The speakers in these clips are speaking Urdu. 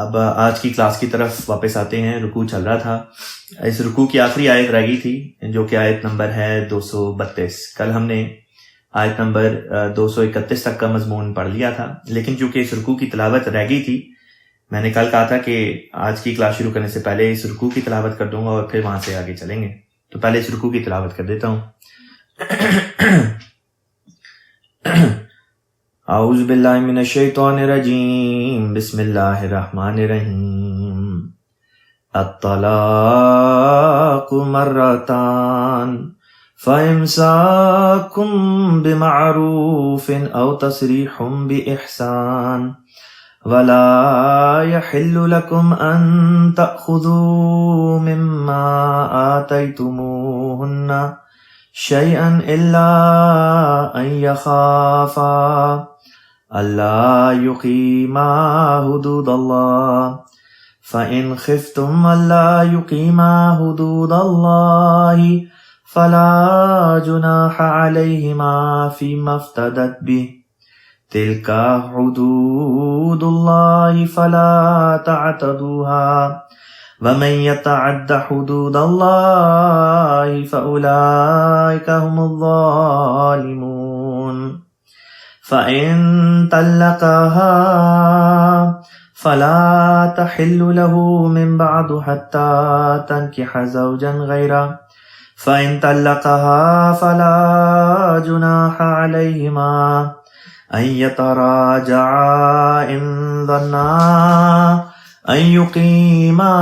اب آج کی کلاس کی طرف واپس آتے ہیں. رکوع چل رہا تھا. اس رکوع کی آخری آیت رہ گئی تھی جو کہ آیت نمبر ہے 232. کل ہم نے آیت نمبر 231 تک کا مضمون پڑھ لیا تھا، لیکن چونکہ اس رکوع کی تلاوت رہ گئی تھی، میں نے کل کہا تھا کہ آج کی کلاس شروع کرنے سے پہلے اس رکوع کی تلاوت کر دوں گا اور پھر وہاں سے آگے چلیں گے. تو پہلے اس رکوع کی تلاوت کر دیتا ہوں. اعوذ باللہ من الشیطان الرجیم، بسم اللہ الرحمن الرحیم. الطلاق مرتان فإمساكم بمعروف أو تسريح بإحسان ولا يحل لكم أن تأخذوا مما آتيتموهن شيئا إلا أن يخافا ألا يقيما حدود الله فإن خفتم ألا يقيما حدود الله فلا جناح عليهما فيما افتدت به تلك حدود الله فلا تعتدوها ومن يتعد حدود الله فأولئك هم الظالمون. فإن طلقها فلا تحل له من بعد حتى تنكح زوجا غيره فإن طلقها فلا جناح عليهما أن يتراجعا إن ظنا أن يقيما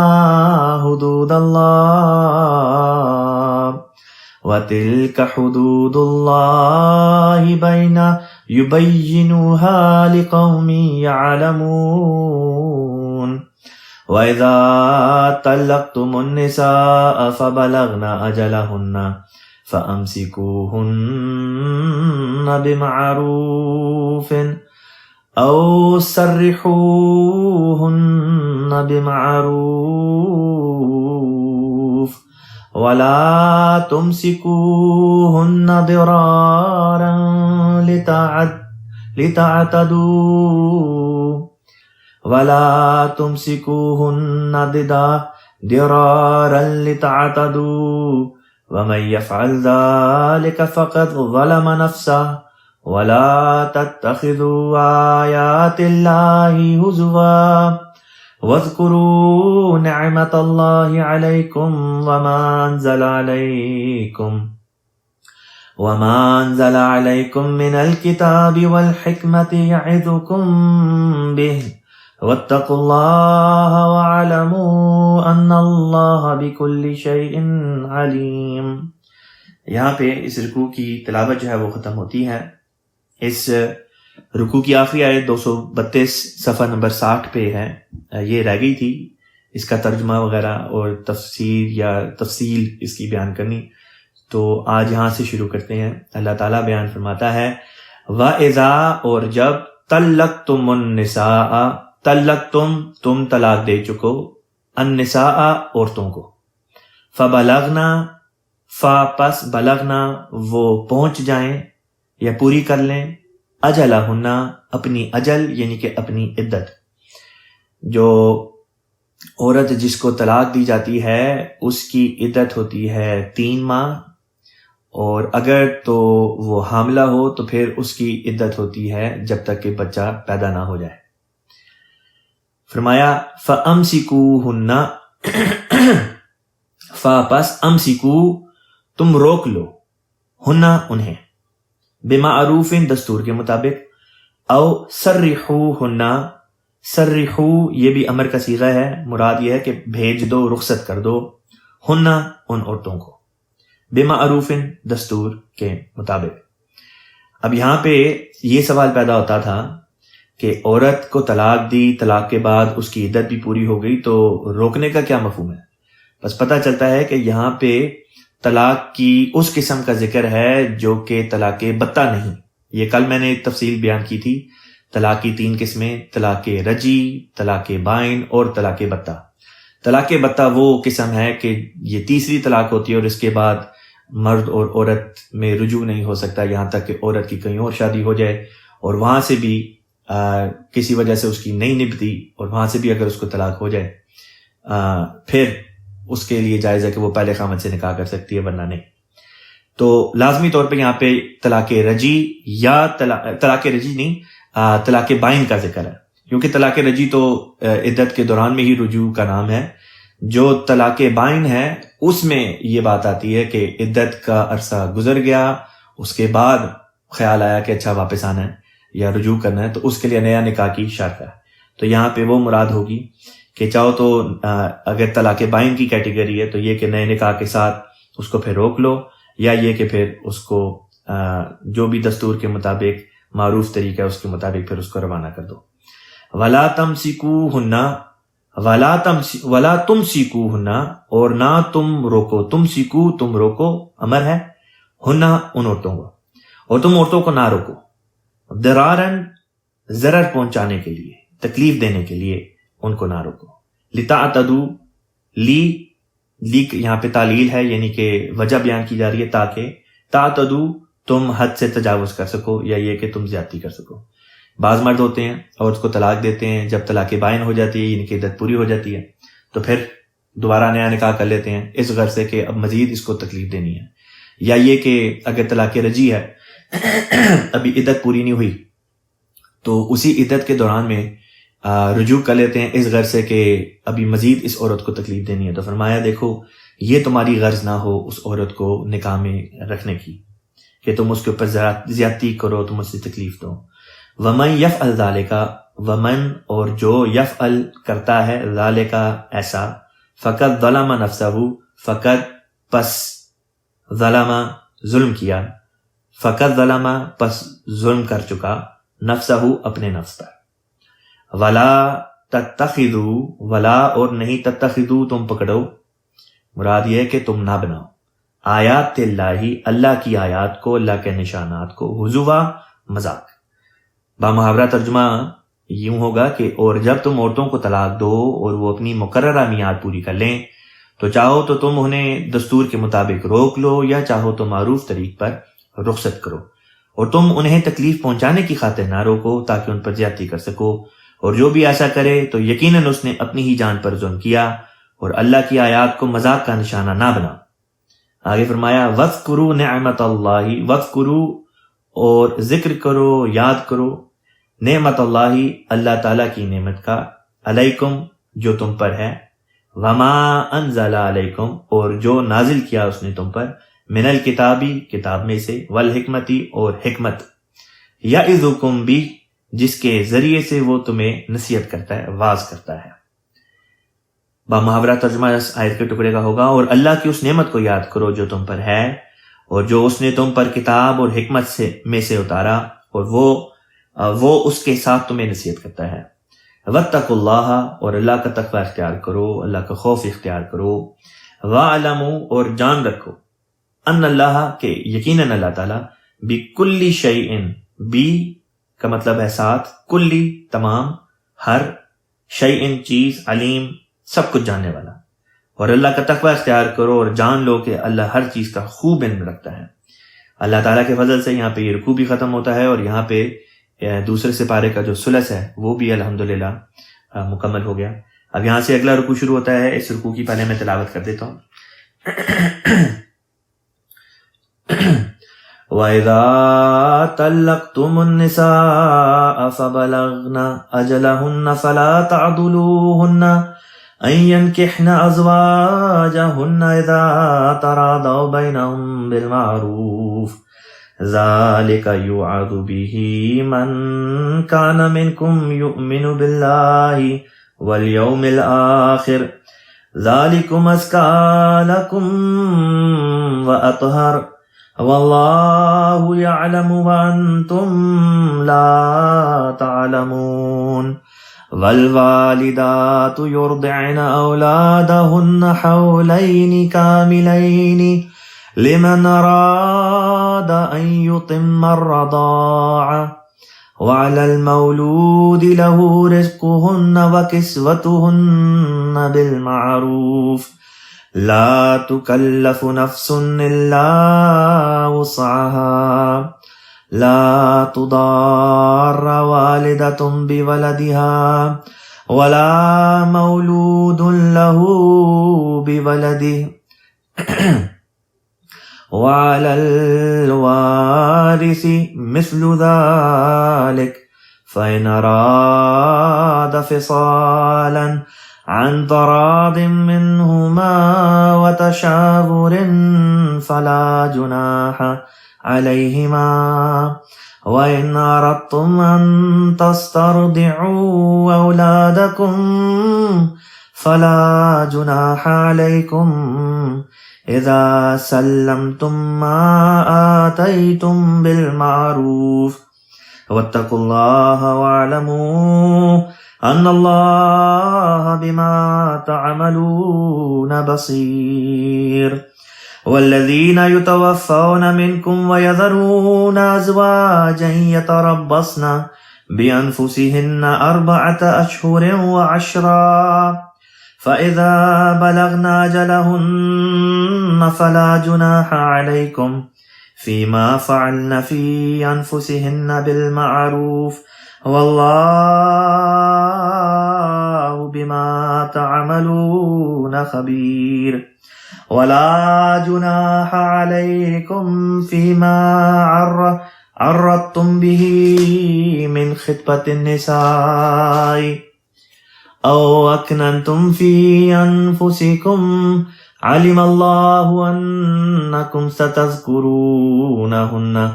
حدود الله وتلك حدود الله يبينها لقوم يعلمون. وَإِذَا طَلَّقْتُمُ النِّسَاءَ فَبَلَغْنَ أَجَلَهُنَّ فَأَمْسِكُوهُنَّ بِمَعْرُوفٍ أَوْ سَرِّحُوهُنَّ بِمَعْرُوفٍ وَلَا تُمْسِكُوهُنَّ ضِرَارًا لِتَعْتَدُوا وَلَا تُمْسِكُوهُنَّ ضِرَارًا لِتَعْتَدُوا وَمَن يَفْعَلْ ذَلِكَ فَقَدْ ظَلَمَ نَفْسَهُ وَلَا تَتَّخِذُوا آيَاتِ اللَّهِ هُزُوًا وَاذْكُرُوا نِعْمَةَ اللَّهِ عَلَيْكُمْ وما أنزل عليكم من الكتاب والحكمة يعظكم به واتقوا الله واعلموا أن الله بكل شيء عليم. یہاں پہ اس رکوع کی تلاوت جو ہے وہ ختم ہوتی ہے. اس رکوع کی آخری آیت 232 صفحہ نمبر 60 پہ ہے. یہ رہ گئی تھی اس کا ترجمہ وغیرہ اور تفصیل اس کی بیان کرنی. تو آج یہاں سے شروع کرتے ہیں. اللہ تعالیٰ بیان فرماتا ہے وَإِذَا اور جب طَلَّقْتُمُ النِّسَاءَ طَلَّقْتُم تم طلاق دے چکو النِّسَاءَ عورتوں کو فَبَلَغْنَا پس بلغنا وہ پہنچ جائیں یا پوری کر لیں اجلہن اپنی اجل یعنی کہ اپنی عدت. جو عورت جس کو طلاق دی جاتی ہے اس کی عدت ہوتی ہے 3 ماہ، اور اگر تو وہ حاملہ ہو تو پھر اس کی عدت ہوتی ہے جب تک کہ بچہ پیدا نہ ہو جائے. فرمایا فَأَمْسِكُوهُنَّ پس امسکو تم روک لو ہنہ انہیں بمعروف دستور کے مطابق او سرحوہن سرحو یہ بھی امر کا صیغہ ہے، مراد یہ ہے کہ بھیج دو، رخصت کر دو ہنہ ان عورتوں کو بمعروف دستور کے مطابق. اب یہاں پہ یہ سوال پیدا ہوتا تھا کہ عورت کو طلاق دی، طلاق کے بعد اس کی عدت بھی پوری ہو گئی تو روکنے کا کیا مفہوم ہے؟ بس پتہ چلتا ہے کہ یہاں پہ طلاق کی اس قسم کا ذکر ہے جو کہ طلاق بتہ نہیں. یہ کل میں نے تفصیل بیان کی تھی. طلاق کی 3 قسمیں، طلاق رجی، طلاق بائن اور طلاق بتہ. طلاق بتہ وہ قسم ہے کہ یہ تیسری طلاق ہوتی ہے اور اس کے بعد مرد اور عورت میں رجوع نہیں ہو سکتا یہاں تک کہ عورت کی کہیں اور شادی ہو جائے، اور وہاں سے بھی کسی وجہ سے اس کی نہیں نبھتی اور وہاں سے بھی اگر اس کو طلاق ہو جائے پھر اس کے لیے جائز ہے کہ وہ پہلے خامد سے نکاح کر سکتی ہے ورنہ نہیں. تو لازمی طور پہ یہاں پہ طلاق رجی یا طلاق رجی نہیں طلاق بائن کا ذکر ہے، کیونکہ طلاق رجی تو عدت کے دوران میں ہی رجوع کا نام ہے. جو طلاق بائن ہے اس میں یہ بات آتی ہے کہ عدت کا عرصہ گزر گیا، اس کے بعد خیال آیا کہ اچھا واپس آنا ہے یا رجوع کرنا ہے، تو اس کے لیے نیا نکاح کی شرط ہے. تو یہاں پہ وہ مراد ہوگی کہ چاہو تو اگر طلاق بائن کی کیٹیگری ہے تو یہ کہ نئے نکاح کے ساتھ اس کو پھر روک لو، یا یہ کہ پھر اس کو جو بھی دستور کے مطابق معروف طریقہ ہے اس کے مطابق پھر اس کو روانہ کر دو. ولا تمسکوہن ولا تمسکوہن، اور نہ تم روکو، تمسکو تم روکو امر ہے، ہن ان عورتوں کو، اور تم عورتوں کو نہ روکو، ضرارن ضرر پہنچانے کے لیے، تکلیف دینے کے لیے ان کو نہ روکو. لتعتدوا، لی یہاں پہ تعلیل ہے، یعنی کہ وجہ بیان کی جا رہی ہے تاکہ تعتدوا تم حد سے تجاوز کر سکو، یا یہ کہ تم زیادتی کر سکو. بعض مرد ہوتے ہیں اور اس کو طلاق دیتے ہیں، جب طلاق بائن ہو جاتی ہے یعنی کہ عدت پوری ہو جاتی ہے تو پھر دوبارہ نیا نکاح کر لیتے ہیں اس غرض سے کہ اب مزید اس کو تکلیف دینی ہے، یا یہ کہ اگر طلاق رجی ہے ابھی عدت پوری نہیں ہوئی تو اسی عدت کے دوران میں رجوع کر لیتے ہیں اس غرض سے کہ ابھی مزید اس عورت کو تکلیف دینی ہے. تو فرمایا دیکھو یہ تمہاری غرض نہ ہو اس عورت کو نکاح میں رکھنے کی کہ تم اس کے اوپر زیادتی کرو، تم اس سے تکلیف دو. ومن یفعل ذالک، ومن اور جو یفعل کرتا ہے ذالک ایسا، فقط ظلم نفسہ، فقط پس ظلم ظلم کیا، فقط ظلم پس ظلم کر چکا، نفسہ اپنے نفس پر. ولا تتخذوا، ولا اور نہیں، تتخذوا تم پکڑو، مراد یہ ہے کہ تم نہ بناؤ، آیات اللہ اللہ کی آیات کو، اللہ کے نشانات کو، ہزوا مذاق. بامحاورہ ترجمہ یوں ہوگا کہ اور جب تم عورتوں کو طلاق دو اور وہ اپنی مقررہ میعاد پوری کر لیں تو چاہو تو تم انہیں دستور کے مطابق روک لو، یا چاہو تو معروف طریق پر رخصت کرو، اور تم انہیں تکلیف پہنچانے کی خاطر نہ روکو تاکہ ان پر زیادتی کر سکو. اور جو بھی ایسا کرے تو یقیناً اس نے اپنی ہی جان پر ظلم کیا، اور اللہ کی آیات کو مذاق کا نشانہ نہ بنا. آگے فرمایا وَاذْكُرُوا نعمت اللہ، وَاذْكُرُوا اور ذکر کرو، یاد کرو، نعمت اللہ اللہ تعالیٰ کی نعمت کا، علیکم جو تم پر ہے، وما انزل علیکم اور جو نازل کیا اس نے تم پر، من الکتابی کتاب میں سے، والحکمتی اور حکمت، یعظکم بھی جس کے ذریعے سے وہ تمہیں نصیحت کرتا ہے، واعظ کرتا ہے. بامحاورہ ترجمہ اس آیت کے ٹکڑے کا ہوگا اور اللہ کی اس نعمت کو یاد کرو جو تم پر ہے اور جو اس نے تم پر کتاب اور حکمت میں سے اتارا، اور وہ اس کے ساتھ تمہیں نصیحت کرتا ہے. واتقوا اللہ اور اللہ کا تقوی اختیار کرو، اللہ کا خوف اختیار کرو. وَاعْلَمُوا اور جان رکھو، ان اللہ کہ یقیناً اللہ تعالیٰ، بِكُلِّ شَيْءٍ، بی کا مطلب ہے ساتھ، کلی تمام، ہر، شیء چیز، علیم سب کچھ جاننے والا. اور اللہ کا تقوی اختیار کرو اور جان لو کہ اللہ ہر چیز کا خوب علم رکھتا ہے. اللہ تعالیٰ کے فضل سے یہاں پہ یہ رکوع بھی ختم ہوتا ہے، اور یہاں پہ دوسرے سپارے کا جو ثلث ہے وہ بھی الحمدللہ مکمل ہو گیا. اب یہاں سے اگلا رکوع شروع ہوتا ہے. اس رکوع کی پہلے میں تلاوت کر دیتا ہوں. وَإِذَا طَلَّقْتُمُ النِّسَاءَ فَبَلَغْنَ أَجَلَهُنَّ فَلَا تَعْضُلُوهُنَّ أَن يَنكِحْنَ أَزْوَاجَهُنَّ إِذَا تَرَاضَوْا بَيْنَهُم بِالْمَعْرُوفِ ذَلِكَ يُوعَظُ بِهِ مَن كَانَ مِنكُمْ يُؤْمِنُ بِاللَّهِ وَالْيَوْمِ الْآخِرِ ذَلِكُمْ أَزْكَىٰ لَكُمْ وَأَطْهَرُ وَاللَّهُ يَعْلَمُ وَأَنْتُمْ لَا تَعْلَمُونَ. وَالْوَالِدَاتُ يُرْضِعْنَ أَوْلَادَهُنَّ حَوْلَيْنِ كَامِلَيْنِ لِمَنْ أَرَادَ أَنْ يُتِمَّ الرَّضَاعَةَ وَعَلَى الْمَوْلُودِ لَهُ رِزْقُهُنَّ وَكِسْوَتُهُنَّ بِالْمَعْرُوفِ لا تكلف نفس إلا وسعها لا تضار والدة بولدها ولا مولود له بولده وعلى الوارث مثل ذلك فإن أراد فصالا عن تراض منهما وتشاور فلا جناح عليهما وإن أردتم أن تسترضعوا أولادكم فلا جناح عليكم إذا سلمتم ما آتيتم بالمعروف واتقوا الله واعلموا أن الله بما تعملون بصير والذين يتوفون منكم ويذرون أزواجا يتربصن بأنفسهن 4 أشهر وعشرا فإذا بلغن أجلهن فلا جناح عليكم فيما فعلن في أنفسهن بالمعروف والله بما تعملون خبير ولا جناح عليكم فيما عرضتم به من خطبة النساء أو أكننتم في أنفسكم علم الله أنكم ستذكرونهن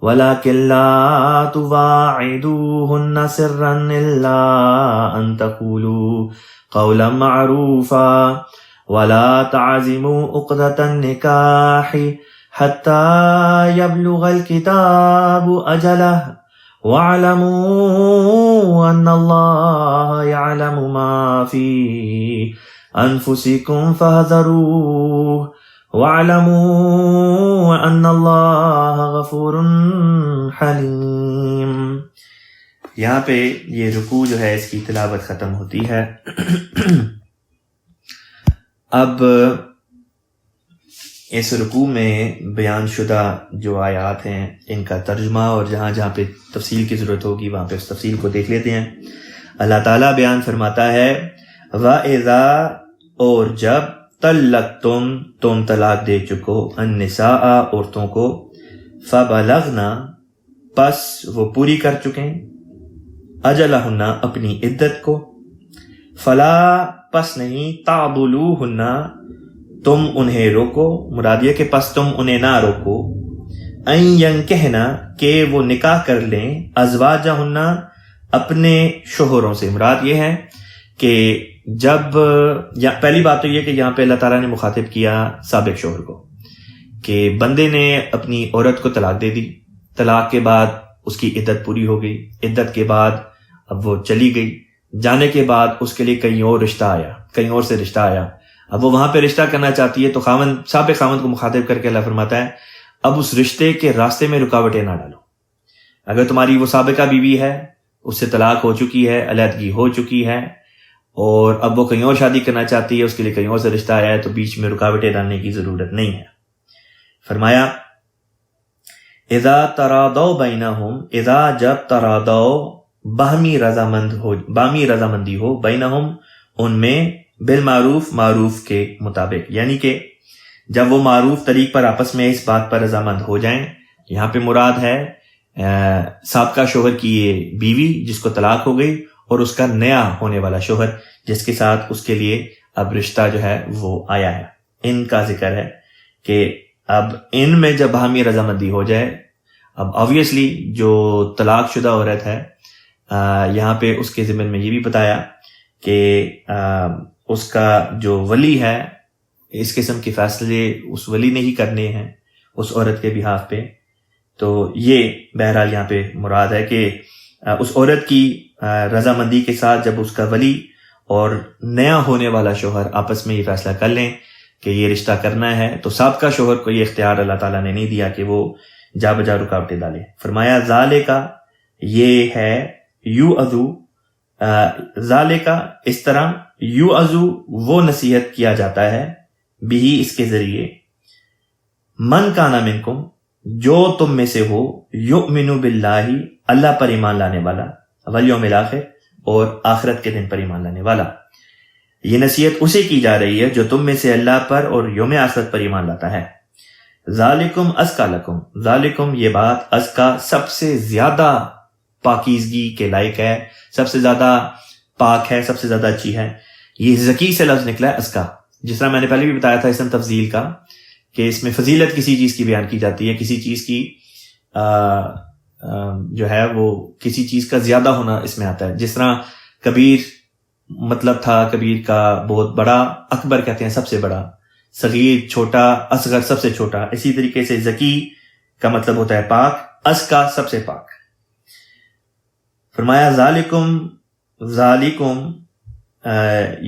ولكن لا تواعدوهن سرا إلا أن تقولوا قولا معروفا ولا تعزموا عقدة النكاح حتى يبلغ الكتاب أجله واعلموا أن الله يعلم ما في أنفسكم فاحذروه واعلموا أن الله غفور حلیم. یہاں پہ یہ رکوع جو ہے اس کی تلاوت ختم ہوتی ہے. اب اس رکوع میں بیان شدہ جو آیات ہیں ان کا ترجمہ اور جہاں جہاں پہ تفصیل کی ضرورت ہوگی وہاں پہ اس تفصیل کو دیکھ لیتے ہیں. اللہ تعالیٰ بیان فرماتا ہے وَإِذَا اور جب تم طلاق دے چکو النساء عورتوں کو فَبَلَغْنَا پس وہ پوری کر چکیں اجلہن اپنی عدت کو فلا پس نہیں تعضلوہن تم انہیں روکو مراد یہ کہ پس تم انہیں نہ روکو ان ینکحنا کہ وہ نکاح کر لیں ازواجہن اپنے شوہروں سے. مراد یہ ہے کہ جب پہلی بات تو یہ کہ یہاں پہ اللہ تعالیٰ نے مخاطب کیا سابق شوہر کو کہ بندے نے اپنی عورت کو طلاق دے دی. طلاق کے بعد اس کی عدت پوری ہو گئی. عدت کے بعد اب وہ چلی گئی. جانے کے بعد اس کے لیے کہیں اور سے رشتہ آیا. اب وہ وہاں پہ رشتہ کرنا چاہتی ہے تو سابق خاوند کو مخاطب کر کے اللہ فرماتا ہے اب اس رشتے کے راستے میں رکاوٹیں نہ ڈالو. اگر تمہاری وہ سابقہ بیوی ہے اس سے طلاق ہو چکی ہے علیحدگی ہو چکی ہے اور اب وہ کہیں اور شادی کرنا چاہتی ہے اس کے لیے کہیں اور سے رشتہ آیا ہے تو بیچ میں رکاوٹیں ڈالنے کی ضرورت نہیں ہے. فرمایا اذا تراضوا بینہم اذا جب تراضوا باہمی رضامندی ہو بینہم ان میں بالمعروف معروف کے مطابق یعنی کہ جب وہ معروف طریق پر آپس میں اس بات پر رضامند ہو جائیں. یہاں پہ مراد ہے سابقہ شوہر کی یہ بیوی جس کو طلاق ہو گئی اور اس کا نیا ہونے والا شوہر جس کے ساتھ اس کے لیے اب رشتہ جو ہے وہ آیا ہے. ان کا ذکر ہے کہ اب ان میں جب باہمی رضامندی ہو جائے. اب آبویسلی جو طلاق شدہ عورت ہے یہاں پہ اس کے ضمن میں یہ بھی بتایا کہ اس کا جو ولی ہے اس قسم کے فیصلے اس ولی نے ہی کرنے ہیں اس عورت کے بہاف پہ. تو یہ بہرحال یہاں پہ مراد ہے کہ اس عورت کی رضامندی کے ساتھ جب اس کا ولی اور نیا ہونے والا شوہر آپس میں یہ فیصلہ کر لیں کہ یہ رشتہ کرنا ہے تو سابقہ شوہر کو یہ اختیار اللہ تعالیٰ نے نہیں دیا کہ وہ جا بجا رکاوٹیں ڈالے. فرمایا ذالکا یہ ہے ذالکا اس طرح وہ نصیحت کیا جاتا ہے بھی اس کے ذریعے من کانا منکم جو تم میں سے ہو یؤمن باللہ اللہ پر ایمان لانے والا، والیوم الآخر اور آخرت کے دن پر ایمان لانے والا. یہ نصیحت اسے کی جا رہی ہے جو تم میں سے اللہ پر اور یوم آخرت پر ایمان لاتا ہے. ذالکم ازکا لکم، ذالکم یہ بات ازکا سب سے زیادہ پاکیزگی کے لائق ہے، سب سے زیادہ پاک ہے، سب سے زیادہ اچھی ہے. یہ زکی سے لفظ نکلا ہے ازکا. جس طرح میں نے پہلے بھی بتایا تھا اسم تفضیل کا کہ اس میں فضیلت کسی چیز کی بیان کی جاتی ہے، کسی چیز کی جو ہے وہ کسی چیز کا زیادہ ہونا اس میں آتا ہے. جس طرح کبیر مطلب تھا کبیر کا بہت بڑا، اکبر کہتے ہیں سب سے بڑا، صغیر چھوٹا، اصغر سب سے چھوٹا. اسی طریقے سے زکی کا مطلب ہوتا ہے پاک، ازکا سب سے پاک. فرمایا ذالکم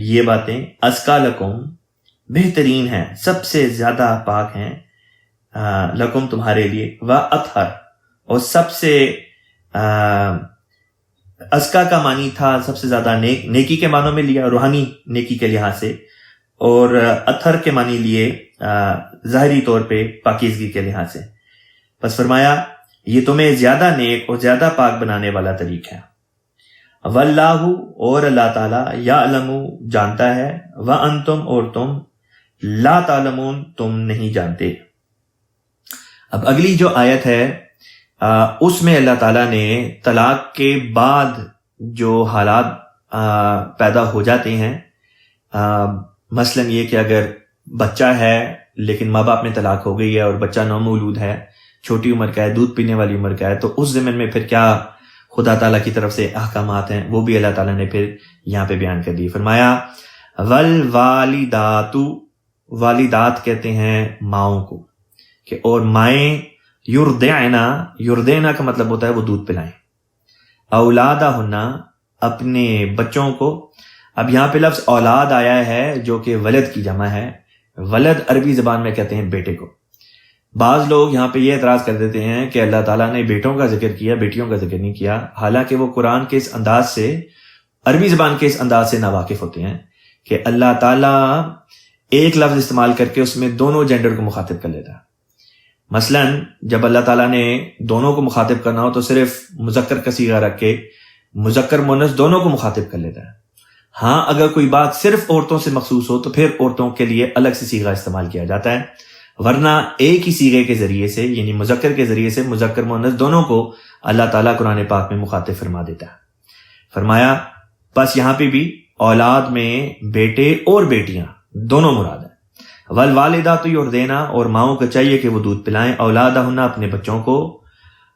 یہ باتیں ازکا لکم بہترین ہیں، سب سے زیادہ پاک ہیں، لکم تمہارے لیے، و اطہر اور سب سے ازکا کا معنی تھا سب سے زیادہ نیکی کے معنوں میں لیا، روحانی نیکی کے لحاظ سے، اور اطہر کے معنی لیے ظاہری طور پہ پاکیزگی کے لحاظ سے. پس فرمایا یہ تمہیں زیادہ نیک اور زیادہ پاک بنانے والا طریق ہے. واللہ اور اللہ تعالی یعلم جانتا ہے، وانتم اور تم لا تعلمون تم نہیں جانتے. اب اگلی جو آیت ہے اس میں اللہ تعالیٰ نے طلاق کے بعد جو حالات پیدا ہو جاتے ہیں، مثلا یہ کہ اگر بچہ ہے لیکن ماں باپ میں طلاق ہو گئی ہے اور بچہ نومولود ہے، چھوٹی عمر کا ہے، دودھ پینے والی عمر کا ہے، تو اس ضمن میں پھر کیا خدا تعالیٰ کی طرف سے احکامات ہیں وہ بھی اللہ تعالیٰ نے پھر یہاں پہ بیان کر دی. فرمایا والوالدات، والدات کہتے ہیں ماؤں کو، کہ اور مائیں یردعنا کا مطلب ہوتا ہے وہ دودھ پلائیں، اولادہن اپنے بچوں کو. اب یہاں پہ لفظ اولاد آیا ہے جو کہ ولد کی جمع ہے. ولد عربی زبان میں کہتے ہیں بیٹے کو. بعض لوگ یہاں پہ یہ اعتراض کر دیتے ہیں کہ اللہ تعالیٰ نے بیٹوں کا ذکر کیا، بیٹیوں کا ذکر نہیں کیا، حالانکہ وہ قرآن کے اس انداز سے، عربی زبان کے اس انداز سے ناواقف ہوتے ہیں کہ اللہ تعالیٰ ایک لفظ استعمال کر کے اس میں دونوں جینڈر کو مخاطب کر لیتا ہے. مثلا جب اللہ تعالیٰ نے دونوں کو مخاطب کرنا ہو تو صرف مذکر کا صیغہ رکھ کے مذکر مؤنث دونوں کو مخاطب کر لیتا ہے. ہاں اگر کوئی بات صرف عورتوں سے مخصوص ہو تو پھر عورتوں کے لیے الگ سے صیغہ استعمال کیا جاتا ہے، ورنہ ایک ہی صیغے کے ذریعے سے یعنی مذکر کے ذریعے سے مذکر مؤنث دونوں کو اللہ تعالیٰ قرآن پاک میں مخاطب فرما دیتا ہے. فرمایا بس یہاں پہ بھی اولاد میں بیٹے اور بیٹیاں دونوں مراد ہیں. والوالدات یردعنا اور ماؤں کو چاہیے کہ وہ دودھ پلائیں، اولادہن اپنے بچوں کو،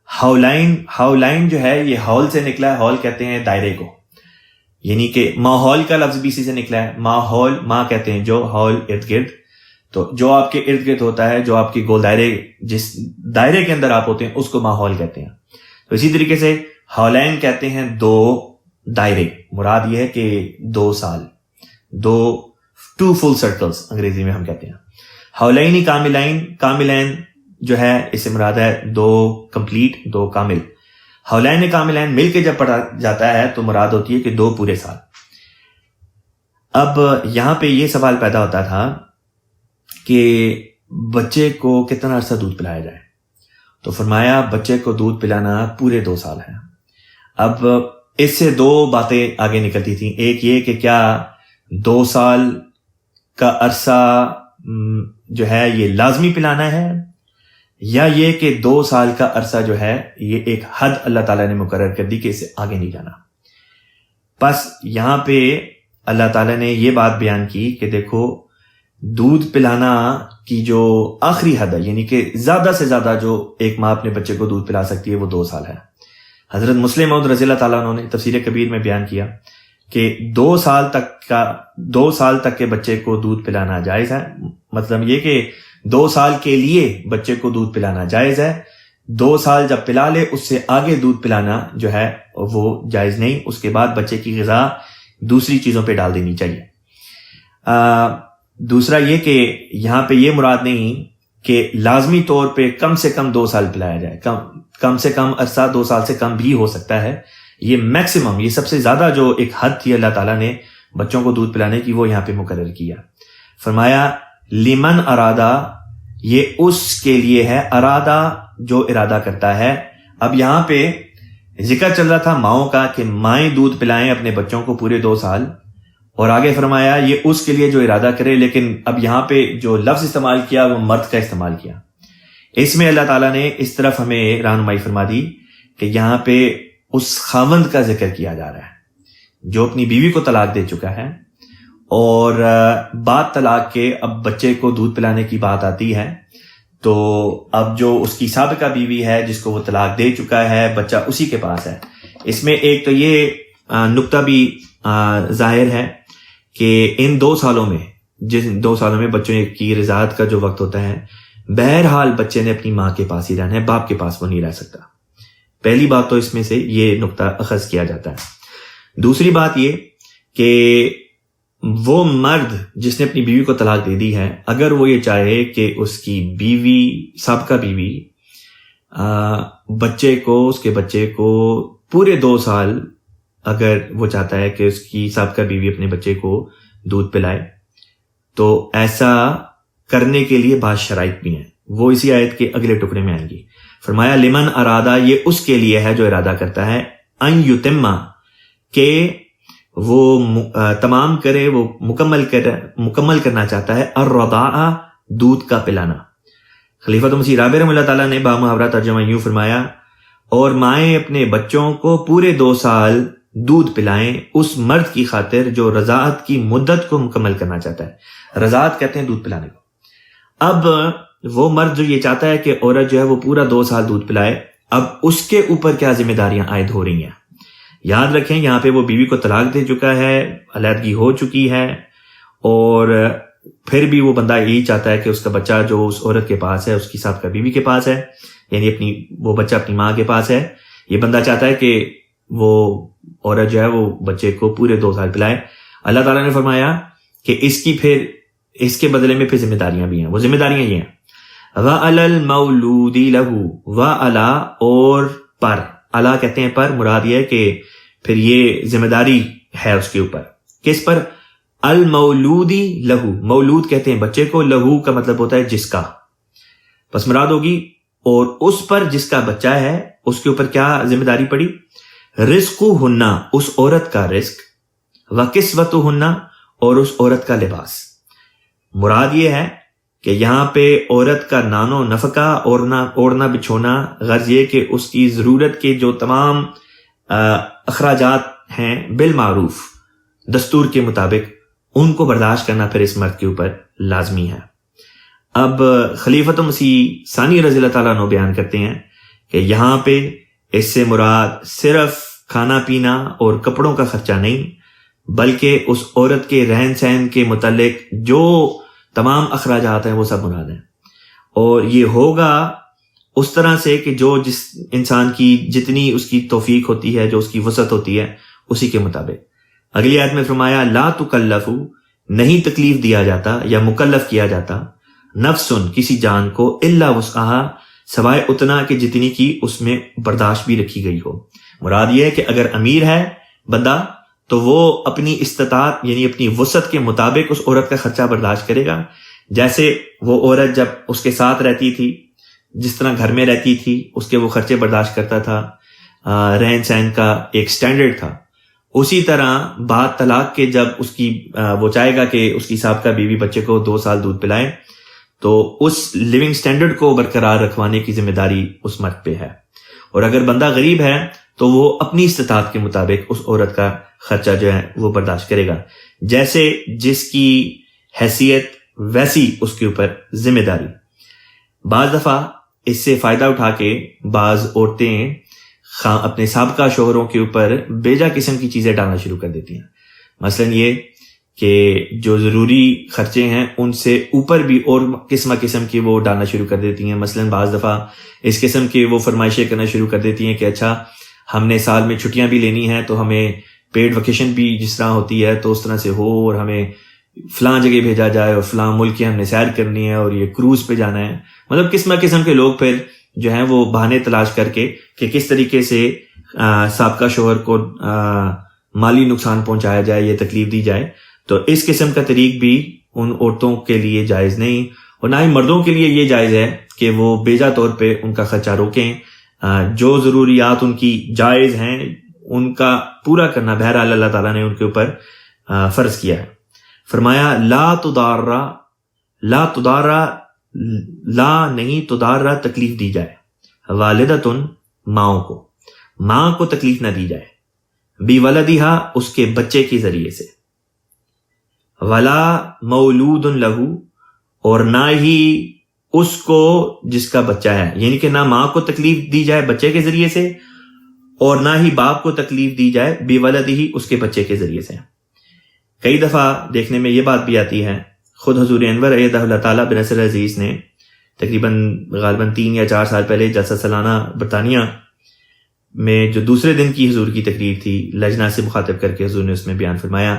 حولین، حولین جو ہے یہ ہول سے نکلا ہے، ہول کہتے ہیں دائرے کو، یعنی کہ ماحول کا لفظ بھی اسی سے نکلا ہے. ماحول، ماں کہتے ہیں جو، ہول ارد گرد، تو جو آپ کے ارد گرد ہوتا ہے، جو آپ کی گول دائرے، جس دائرے کے اندر آپ ہوتے ہیں اس کو ماحول کہتے ہیں. تو اسی طریقے سے حولین کہتے ہیں دو دائرے، مراد یہ ہے کہ 2 سال، 2 فل سرکلز انگریزی میں ہم کہتے ہیں. حولین کاملین، کاملین جو ہے اس سے مراد ہے 2 کمپلیٹ، 2 کامل. حولین کاملین مل کے جب پڑھا جاتا ہے تو مراد ہوتی ہے کہ 2 پورے سال. اب یہاں پہ یہ سوال پیدا ہوتا تھا کہ بچے کو کتنا عرصہ دودھ پلایا جائے، تو فرمایا بچے کو دودھ پلانا پورے 2 سال ہے. اب اس سے 2 باتیں آگے نکلتی تھیں. ایک یہ کہ کیا 2 سال کا عرصہ جو ہے یہ لازمی پلانا ہے، یا یہ کہ 2 سال کا عرصہ جو ہے یہ ایک حد اللہ تعالیٰ نے مقرر کر دی کہ اسے آگے نہیں جانا. بس یہاں پہ اللہ تعالیٰ نے یہ بات بیان کی کہ دیکھو دودھ پلانا کی جو آخری حد ہے، یعنی کہ زیادہ سے زیادہ جو ایک ماں اپنے بچے کو دودھ پلا سکتی ہے وہ 2 سال ہے. حضرت مسلم موعود رضی اللہ تعالیٰ عنہ نے تفسیر کبیر میں بیان کیا کہ 2 سال تک کے بچے کو دودھ پلانا جائز ہے. مطلب یہ کہ 2 سال کے لیے بچے کو دودھ پلانا جائز ہے. 2 سال جب پلا لے اس سے آگے دودھ پلانا جو ہے وہ جائز نہیں. اس کے بعد بچے کی غذا دوسری چیزوں پہ ڈال دینی چاہیے. دوسرا یہ کہ یہاں پہ یہ مراد نہیں کہ لازمی طور پہ کم سے کم 2 سال پلایا جائے، کم سے کم عرصہ 2 سال سے کم بھی ہو سکتا ہے. یہ میکسیمم، یہ سب سے زیادہ جو ایک حد تھی اللہ تعالیٰ نے بچوں کو دودھ پلانے کی وہ یہاں پہ مقرر کیا. فرمایا لمن ارادہ، یہ اس کے لیے ہے، ارادہ جو ارادہ کرتا ہے. اب یہاں پہ ذکر چل رہا تھا ماؤں کا کہ مائیں دودھ پلائیں اپنے بچوں کو پورے 2 سال، اور آگے فرمایا یہ اس کے لیے جو ارادہ کرے. لیکن اب یہاں پہ جو لفظ استعمال کیا وہ مرد کا استعمال کیا. اس میں اللہ تعالیٰ نے اس طرف ہمیں رہنمائی فرما دی کہ یہاں پہ اس خاوند کا ذکر کیا جا رہا ہے جو اپنی بیوی کو طلاق دے چکا ہے، اور بعد طلاق کے اب بچے کو دودھ پلانے کی بات آتی ہے. تو اب جو اس کی سابقہ بیوی ہے جس کو وہ طلاق دے چکا ہے، بچہ اسی کے پاس ہے. اس میں ایک تو یہ نقطہ بھی ظاہر ہے کہ ان 2 سالوں میں، جن 2 سالوں میں بچوں کی رضاعت کا جو وقت ہوتا ہے، بہرحال بچے نے اپنی ماں کے پاس ہی رہنا ہے، باپ کے پاس وہ نہیں رہ سکتا. پہلی بات تو اس میں سے یہ نقطہ اخذ کیا جاتا ہے. دوسری بات یہ کہ وہ مرد جس نے اپنی بیوی کو طلاق دے دی ہے، اگر وہ یہ چاہے کہ اس کی بیوی، سابقہ بیوی، اس کے بچے کو پورے 2 سال اگر وہ چاہتا ہے کہ اس کی سابقہ بیوی اپنے بچے کو دودھ پلائے، تو ایسا کرنے کے لیے بعض شرائط بھی ہیں. وہ اسی آیت کے اگلے ٹکڑے میں آئیں گی. فرمایا لمن ارادہ، یہ اس کے لیے ہے جو ارادہ کرتا ہے، ان یتما، کہ وہ تمام کرے، وہ مکمل کرنا چاہتا ہے، الرضاعہ، دودھ کا پلانا. خلیفۃ مسیح رابع رحمہ اللہ تعالیٰ نے بامحاورہ ترجمہ یوں فرمایا، اور مائیں اپنے بچوں کو پورے 2 سال دودھ پلائیں اس مرد کی خاطر جو رضاعت کی مدت کو مکمل کرنا چاہتا ہے. رضاعت کہتے ہیں دودھ پلانے کو. اب وہ مرد جو یہ چاہتا ہے کہ عورت جو ہے وہ پورا 2 سال دودھ پلائے، اب اس کے اوپر کیا ذمہ داریاں عائد ہو رہی ہیں. یاد رکھیں یہاں پہ وہ بیوی کو طلاق دے چکا ہے، علیحدگی ہو چکی ہے، اور پھر بھی وہ بندہ یہی چاہتا ہے کہ اس کا بچہ جو اس عورت کے پاس ہے، اس کی سابقہ بیوی کے پاس ہے، یعنی وہ بچہ اپنی ماں کے پاس ہے. یہ بندہ چاہتا ہے کہ وہ عورت جو ہے وہ بچے کو پورے 2 سال پلائے. اللہ تعالیٰ نے فرمایا کہ اس کے بدلے میں پھر ذمہ داریاں بھی ہیں. وہ ذمہ داریاں یہ ہیں، وَعَلَى الْمَوْلُودِ لَهُ، وَعَلَى، اور پر، علا کہتے ہیں پر، مراد یہ ہے کہ پھر یہ ذمہ داری ہے اس کے اوپر. کس پر؟ المولودی لہو، مولود کہتے ہیں بچے کو، لہو کا مطلب ہوتا ہے جس کا، پس مراد ہوگی. اور اس پر جس کا بچہ ہے اس کے اوپر کیا ذمہ داری پڑی؟ رزقہن، اس عورت کا رزق، وکسوتہن، اور اس عورت کا لباس. مراد یہ ہے کہ یہاں پہ عورت کا نان و نفقہ، اوڑھنا بچھونا، غرض یہ کہ اس کی ضرورت کے جو تمام اخراجات ہیں بالمعروف، دستور کے مطابق، ان کو برداشت کرنا پھر اس مرد کے اوپر لازمی ہے. اب خلیفۃ مسیح ثانی رضی اللہ تعالیٰ عنہ بیان کرتے ہیں کہ یہاں پہ اس سے مراد صرف کھانا پینا اور کپڑوں کا خرچہ نہیں، بلکہ اس عورت کے رہن سہن کے متعلق جو تمام اخراجات ہیں وہ سب مراد ہیں. اور یہ ہوگا اس طرح سے کہ جو جس انسان کی جتنی اس کی توفیق ہوتی ہے، جو اس کی وسعت ہوتی ہے، اسی کے مطابق. اگلی آیت میں فرمایا لا تکلف، نہیں تکلیف دیا جاتا یا مکلف کیا جاتا، نفسن، کسی جان کو، الا وسعہا، سوائے اتنا کہ جتنی کی اس میں برداشت بھی رکھی گئی ہو. مراد یہ ہے کہ اگر امیر ہے بندہ تو وہ اپنی استطاعت یعنی اپنی وسعت کے مطابق اس عورت کا خرچہ برداشت کرے گا. جیسے وہ عورت جب اس کے ساتھ رہتی تھی، جس طرح گھر میں رہتی تھی، اس کے وہ خرچے برداشت کرتا تھا، رہن سہن کا ایک سٹینڈرڈ تھا. اسی طرح بعد طلاق کے جب اس کی وہ چاہے گا کہ اس کی سابقہ بیوی بچے کو 2 سال دودھ پلائے، تو اس لیونگ سٹینڈرڈ کو برقرار رکھوانے کی ذمہ داری اس مرد پہ ہے. اور اگر بندہ غریب ہے تو وہ اپنی استطاعت کے مطابق اس عورت کا خرچہ جو ہے وہ برداشت کرے گا، جیسے جس کی حیثیت ویسی اس کے اوپر ذمہ داری. بعض دفعہ اس سے فائدہ اٹھا کے بعض عورتیں اپنے سابقہ شوہروں کے اوپر بیجا قسم کی چیزیں ڈالنا شروع کر دیتی ہیں. مثلا یہ کہ جو ضروری خرچے ہیں ان سے اوپر بھی اور قسم کی وہ ڈالنا شروع کر دیتی ہیں. مثلا بعض دفعہ اس قسم کی وہ فرمائشیں کرنا شروع کر دیتی ہیں کہ اچھا ہم نے سال میں چھٹیاں بھی لینی ہیں تو ہمیں پیڈ ویکیشن بھی جس طرح ہوتی ہے تو اس طرح سے ہو، اور ہمیں فلاں جگہ بھیجا جائے اور فلاں ملک کی ہم نے سیر کرنی ہے اور یہ کروز پہ جانا ہے. مطلب قسم کے لوگ پھر جو ہیں وہ بہانے تلاش کر کے کہ کس طریقے سے سابقہ شوہر کو مالی نقصان پہنچایا جائے یا تکلیف دی جائے. تو اس قسم کا طریق بھی ان عورتوں کے لیے جائز نہیں. اور نہ ہی مردوں کے لیے یہ جائز ہے کہ وہ بیجا طور پہ ان کا خرچہ روکیں. جو ضروریات ان کی جائز ہیں ان کا پورا کرنا بہرحال اللہ تعالیٰ نے ان کے اوپر فرض کیا ہے. فرمایا لا تدارا لا نہیں تدارا تکلیف دی جائے والدتن ماں کو تکلیف نہ دی جائے بی ولدہا اس کے بچے کے ذریعے سے ولا مولود لہو اور نہ ہی اس کو جس کا بچہ ہے، یعنی کہ نہ ماں کو تکلیف دی جائے بچے کے ذریعے سے اور نہ ہی باپ کو تکلیف دی جائے بی ولدہی اس کے بچے کے ذریعے سے. کئی دفعہ دیکھنے میں یہ بات بھی آتی ہے، خود حضور انور ایدہ اللہ تعالیٰ بنصر عزیز نے غالباً 3 یا 4 سال پہلے جلسہ سالانہ برطانیہ میں جو دوسرے دن کی حضور کی تقریر تھی لجنہ سے مخاطب کر کے حضور نے اس میں بیان فرمایا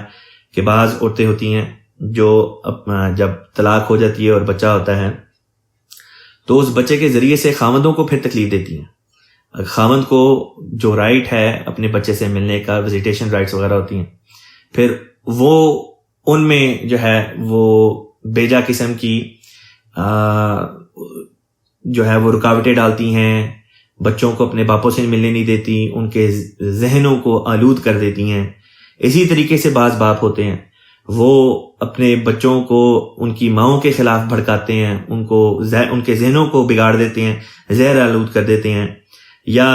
کہ بعض عورتیں ہوتی ہیں جو جب طلاق ہو جاتی ہے اور بچہ ہوتا ہے تو اس بچے کے ذریعے سے خامندوں کو پھر تکلیف دیتی ہیں. خامند کو جو رائٹ ہے اپنے بچے سے ملنے کا، وزیٹیشن رائٹس وغیرہ ہوتی ہیں، پھر وہ ان میں جو ہے وہ بیجا قسم کی جو ہے وہ رکاوٹیں ڈالتی ہیں، بچوں کو اپنے باپوں سے ملنے نہیں دیتی، ان کے ذہنوں کو آلود کر دیتی ہیں. اسی طریقے سے بعض باپ ہوتے ہیں وہ اپنے بچوں کو ان کی ماؤں کے خلاف بھڑکاتے ہیں، ان کے ذہنوں کو بگاڑ دیتے ہیں، زہر آلود کر دیتے ہیں، یا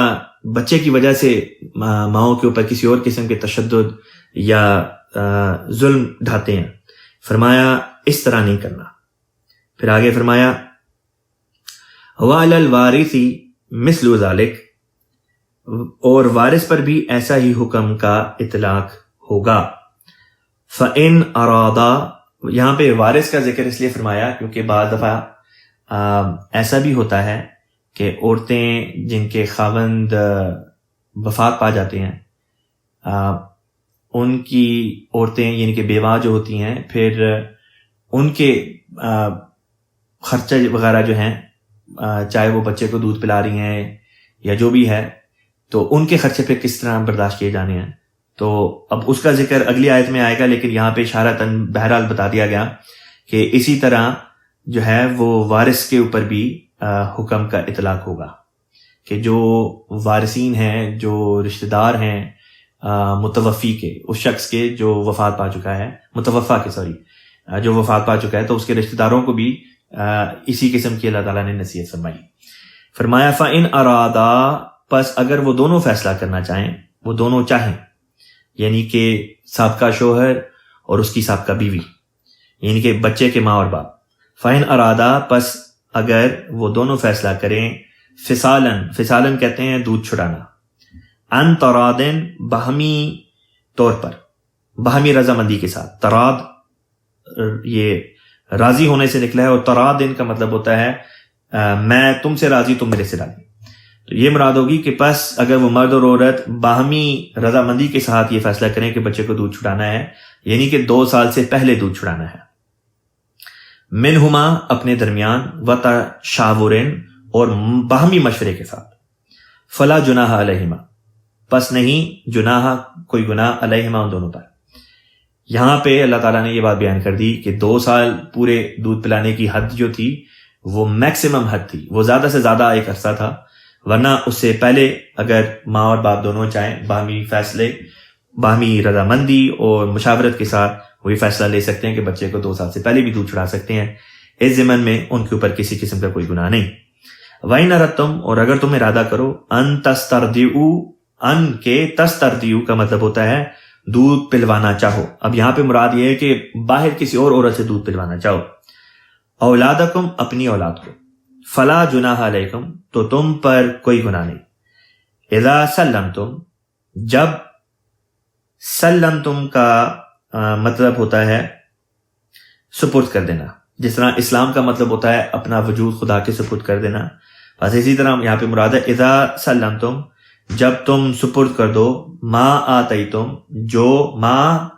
بچے کی وجہ سے ماؤں کے اوپر کسی اور قسم کے تشدد یا ظلم ڈھاتے ہیں. فرمایا اس طرح نہیں کرنا. پھر آگے فرمایا وَعَلَى الْوَارِثِ مِثْلُ ذَلِكَ اور وارث پر بھی ایسا ہی حکم کا اطلاق ہوگا. فَإِنْ أَرَادَا یہاں پہ وارث کا ذکر اس لیے فرمایا کیونکہ بعض دفعہ ایسا بھی ہوتا ہے کہ عورتیں جن کے خاوند وفات پا جاتے ہیں ان کی عورتیں یعنی کہ بیوہ جو ہوتی ہیں پھر ان کے خرچہ وغیرہ جو ہیں چاہے وہ بچے کو دودھ پلا رہی ہیں یا جو بھی ہے تو ان کے خرچے پہ کس طرح برداشت کیے جانے ہیں. تو اب اس کا ذکر اگلی آیت میں آئے گا، لیکن یہاں پہ اشارتاً بہرحال بتا دیا گیا کہ اسی طرح جو ہے وہ وارث کے اوپر بھی حکم کا اطلاق ہوگا کہ جو وارثین ہیں، جو رشتہ دار ہیں متوفی کے، اس شخص کے جو وفات پا چکا ہے، متوفا کے جو وفات پا چکا ہے، تو اس کے رشتہ داروں کو بھی اسی قسم کی اللہ تعالیٰ نے نصیحت فرمائی. فرمایا فَإِنْ أَرَادَا پس اگر وہ دونوں فیصلہ کرنا چاہیں، وہ دونوں چاہیں، یعنی کہ سابقہ شوہر اور اس کی سابقہ بیوی، یعنی کہ بچے کے ماں اور باپ. فَإِنْ أَرَادَا پس اگر وہ دونوں فیصلہ کریں، فصالن کہتے ہیں دودھ چھڑانا، ان ترادن باہمی طور پر، باہمی رضامندی کے ساتھ. تراد یہ راضی ہونے سے نکلا ہے اور ترادن کا مطلب ہوتا ہے میں تم سے راضی تم میرے سے راضی. تو یہ مراد ہوگی کہ پس اگر وہ مرد اور عورت باہمی رضامندی کے ساتھ یہ فیصلہ کریں کہ بچے کو دودھ چھڑانا ہے، یعنی کہ 2 سال سے پہلے دودھ چھڑانا ہے، منہما اپنے درمیان، وتشاورن اور باہمی مشورے کے ساتھ، فلا جناح علیہما پس نہیں جناح کوئی گناہ علیہما ان دونوں پر. یہاں پہ اللہ تعالیٰ نے یہ بات بیان کر دی کہ 2 سال پورے دودھ پلانے کی حد جو تھی وہ میکسیمم حد تھی، وہ زیادہ سے زیادہ ایک عرصہ تھا، ورنہ اس سے پہلے اگر ماں اور باپ دونوں چاہیں باہمی فیصلے، باہمی رضامندی اور مشاورت کے ساتھ وہ یہ فیصلہ لے سکتے ہیں کہ بچے کو 2 سال سے پہلے بھی دودھ چھڑا سکتے ہیں. اس ضمن میں ان کے اوپر کسی قسم کا کوئی گناہ نہیں. وَإِنْ أَرَدْتُمْ اور اگر تم ارادہ کرو، ان تسترضعوا ان کے تسترضعوا کا مطلب ہوتا ہے دودھ پلوانا چاہو. اب یہاں پہ مراد یہ ہے کہ باہر کسی اور عورت سے دودھ پلوانا چاہو. اولادکم اپنی اولاد کو، فلا جناح علیکم تو تم پر کوئی گناہ نہیں. اذا سلمتم جب، سلمتم کا مطلب ہوتا ہے سپرد کر دینا، جس طرح اسلام کا مطلب ہوتا ہے اپنا وجود خدا کے سپرد کر دینا، بس اسی طرح یہاں پہ مراد ہے اذا سلمتم جب تم سپرد کر دو، ما آتیتم جو، ما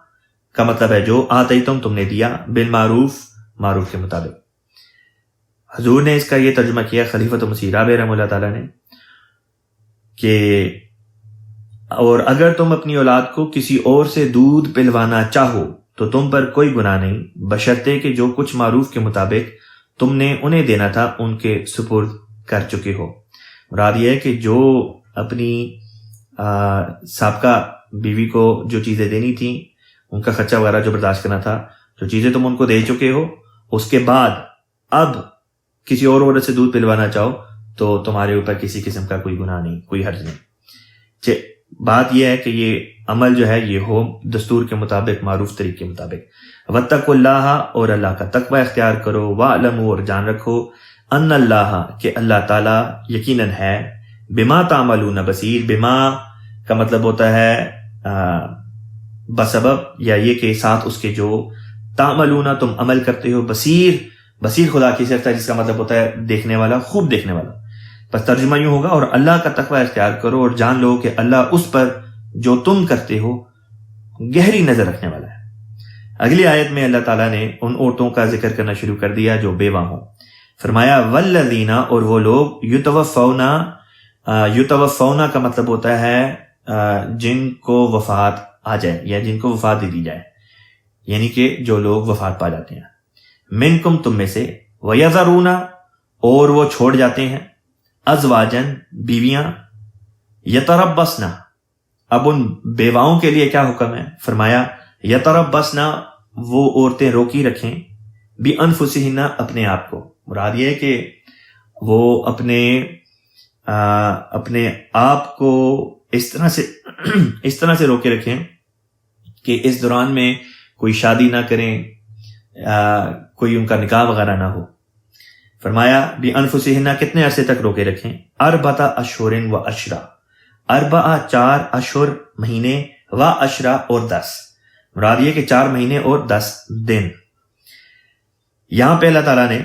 کا مطلب ہے جو، آتیتم تم نے دیا، بالمعروف معروف کے مطابق. حضور نے اس کا یہ ترجمہ کیا خلیفۃ مسیح رابع رحمہ اللہ تعالیٰ نے کہ اور اگر تم اپنی اولاد کو کسی اور سے دودھ پلوانا چاہو تو تم پر کوئی گناہ نہیں، بشرطے کہ جو کچھ معروف کے مطابق تم نے انہیں دینا تھا ان کے سپرد کر چکے ہو۔ مراد یہ ہے کہ جو اپنی سابقہ بیوی کو جو چیزیں دینی تھیں، ان کا خرچہ وغیرہ جو برداشت کرنا تھا، جو چیزیں تم ان کو دے چکے ہو، اس کے بعد اب کسی اور عورت سے دودھ پلوانا چاہو تو تمہارے اوپر کسی قسم کا کوئی گناہ نہیں، کوئی حرج نہیں۔ بات یہ ہے کہ یہ عمل جو ہے یہ ہو دستور کے مطابق، معروف طریقے کے مطابق۔ واتقوا اللہ، اور اللہ کا تقوی اختیار کرو، واعلموا، اور جان رکھو، ان اللہ، کہ اللہ تعالیٰ یقیناً ہے، بما تعملون بصیر۔ بما کا مطلب ہوتا ہے بسبب، یا یہ کہ ساتھ اس کے جو تعملون تم عمل کرتے ہو، بصیر، بصیر خدا کی صفت ہے جس کا مطلب ہوتا ہے دیکھنے والا، خوب دیکھنے والا۔ بس ترجمہ یوں ہوگا، اور اللہ کا تقوی اختیار کرو اور جان لو کہ اللہ اس پر جو تم کرتے ہو گہری نظر رکھنے والا ہے۔ اگلی آیت میں اللہ تعالیٰ نے ان عورتوں کا ذکر کرنا شروع کر دیا جو بیوہ ہوں۔ فرمایا والذین، اور وہ لوگ یتوفون، یتوفون کا مطلب ہوتا ہے جن کو وفات آ جائے یا جن کو وفات دے دی جائے، یعنی کہ جو لوگ وفات پا جاتے ہیں، منکم، تم میں سے، ویذرون، اور وہ چھوڑ جاتے ہیں، ازواجن، بیویاں، یتربصن، اب ان بیواؤں کے لیے کیا حکم ہے؟ فرمایا یتربصن، وہ عورتیں روکی رکھیں، بانفسہن، اپنے آپ کو۔ مراد یہ ہے کہ وہ اپنے آپ کو اس طرح سے روکے رکھیں کہ اس دوران میں کوئی شادی نہ کریں، کوئی ان کا نکاح وغیرہ نہ ہو۔ فرمایا بانفسہن، کتنے عرصے تک روکے رکھیں؟ اربعۃ اشہر و عشرہ، اربع، 4 اشہر مہینے، و عشرہ، اور 10۔ مراد یہ کہ 4 مہینے اور 10 دن۔ یہاں پہ اللہ تعالیٰ نے